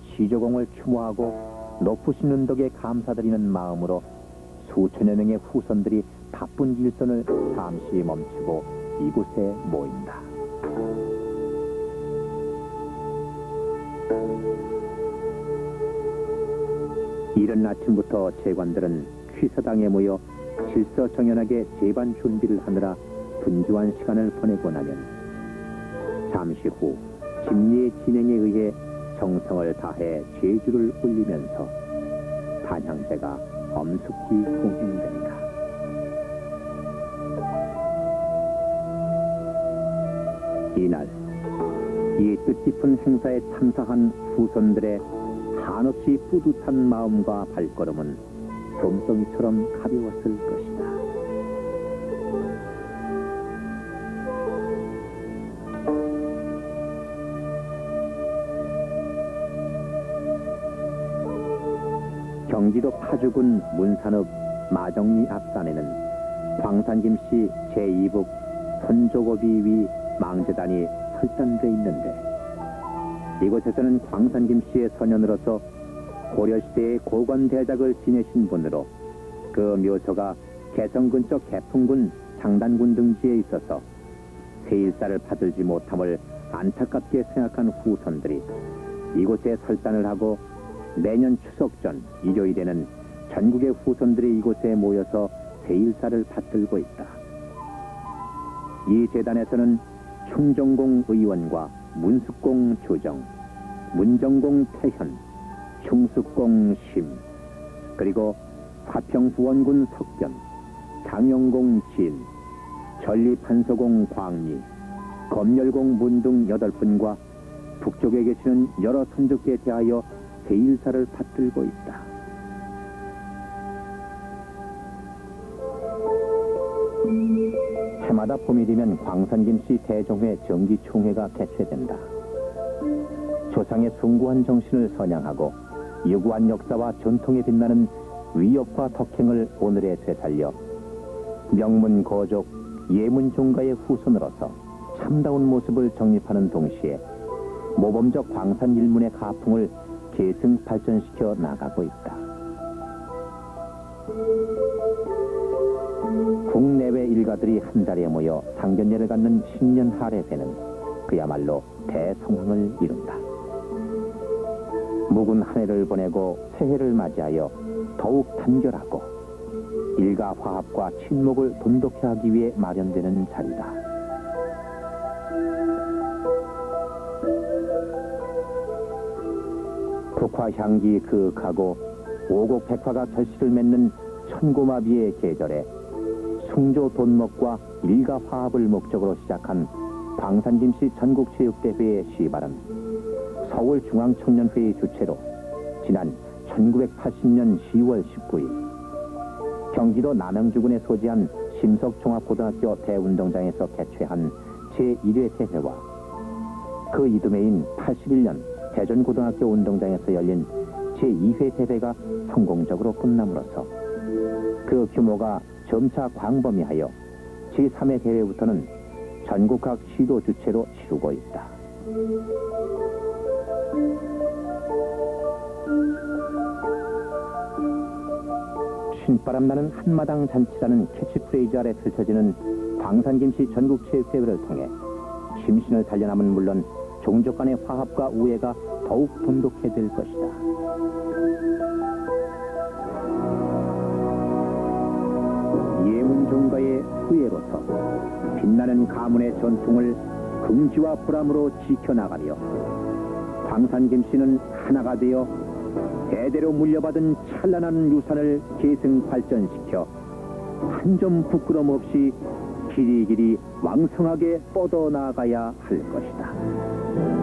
시조공을 추모하고 높으신 은덕에 감사드리는 마음으로 수천여 명의 후손들이 바쁜 일선을 잠시 멈추고 이곳에 모인다. 이른 아침부터 제관들은 취사당에 모여 질서정연하게 제반 준비를 하느라 분주한 시간을 보내고 나면 잠시 후 집례 진행에 의해 정성을 다해 제주를 올리면서 단향제가 엄숙히 공행된다. 이날 이 뜻깊은 행사에 참사한 후손들의 한없이 뿌듯한 마음과 발걸음은 솜송이처럼 가벼웠을 것이다. 경기도 파주군 문산읍 마정리 앞산에는 광산김씨 제2북 손조고비 위 망제단이 설단돼 있는데 이곳에서는 광산김씨의 선현으로서 고려시대의 고관대작을 지내신 분으로 그 묘소가 개성 근처 개풍군 장단군 등지에 있어서 세일사를 받들지 못함을 안타깝게 생각한 후손들이 이곳에 설단을 하고 매년 추석 전 일요일에는 전국의 후손들이 이곳에 모여서 세일사를 받들고 있다. 이 재단에서는 충정공 의원과 문숙공 조정, 문정공 태현, 충숙공 심, 그리고 화평부원군 석견, 장영공 진, 전리판서공 광리, 검열공 문등 8분과 북쪽에 계시는 여러 선족에 대하여 세일사를 받들고 있다. 해마다 봄이 되면 광산김씨 대종회 정기총회가 개최된다. 조상의 숭고한 정신을 선양하고 유구한 역사와 전통에 빛나는 위협과 덕행을 오늘에 되살려 명문 거족, 예문 종가의 후손으로서 참다운 모습을 정립하는 동시에 모범적 광산 일문의 가풍을 계승 발전시켜 나가고 있다. 국내외 일가들이 한 자리에 모여 상견례를 갖는 신년 할애회는 그야말로 대성황을 이룬다. 묵은 한 해를 보내고 새해를 맞이하여 더욱 단결하고 일가 화합과 친목을 돈독해 하기 위해 마련되는 자리다. 국화 향기 그윽하고 오곡 백화가 결실을 맺는 천고마비의 계절에 숭조 돈먹과 일가 화합을 목적으로 시작한 광산김씨 전국체육대회의 시발은 서울중앙청년회의 주최로 지난 1980년 10월 19일 경기도 남양주군에 소재한 심석종합고등학교 대운동장에서 개최한 제1회 대회와 그 이듬해인 81년 대전고등학교 운동장에서 열린 제2회 대회가 성공적으로 끝남으로써 그 규모가 점차 광범위하여 제3회 대회부터는 전국각 시도 주최로 치르고 있다. 신바람 나는 한마당 잔치라는 캐치프레이즈 아래 펼쳐지는 광산김씨 전국체육대회를 통해 심신을 살려남은 물론 종족 간의 화합과 우애가 더욱 돈독해질 것이다. 예문종가의 후예로서 빛나는 가문의 전통을 긍지와 보람으로 지켜나가며 광산김씨는 하나가 되어 대대로 물려받은 찬란한 유산을 계승 발전시켜 한 점 부끄럼 없이 길이길이 왕성하게 뻗어나가야 할 것이다.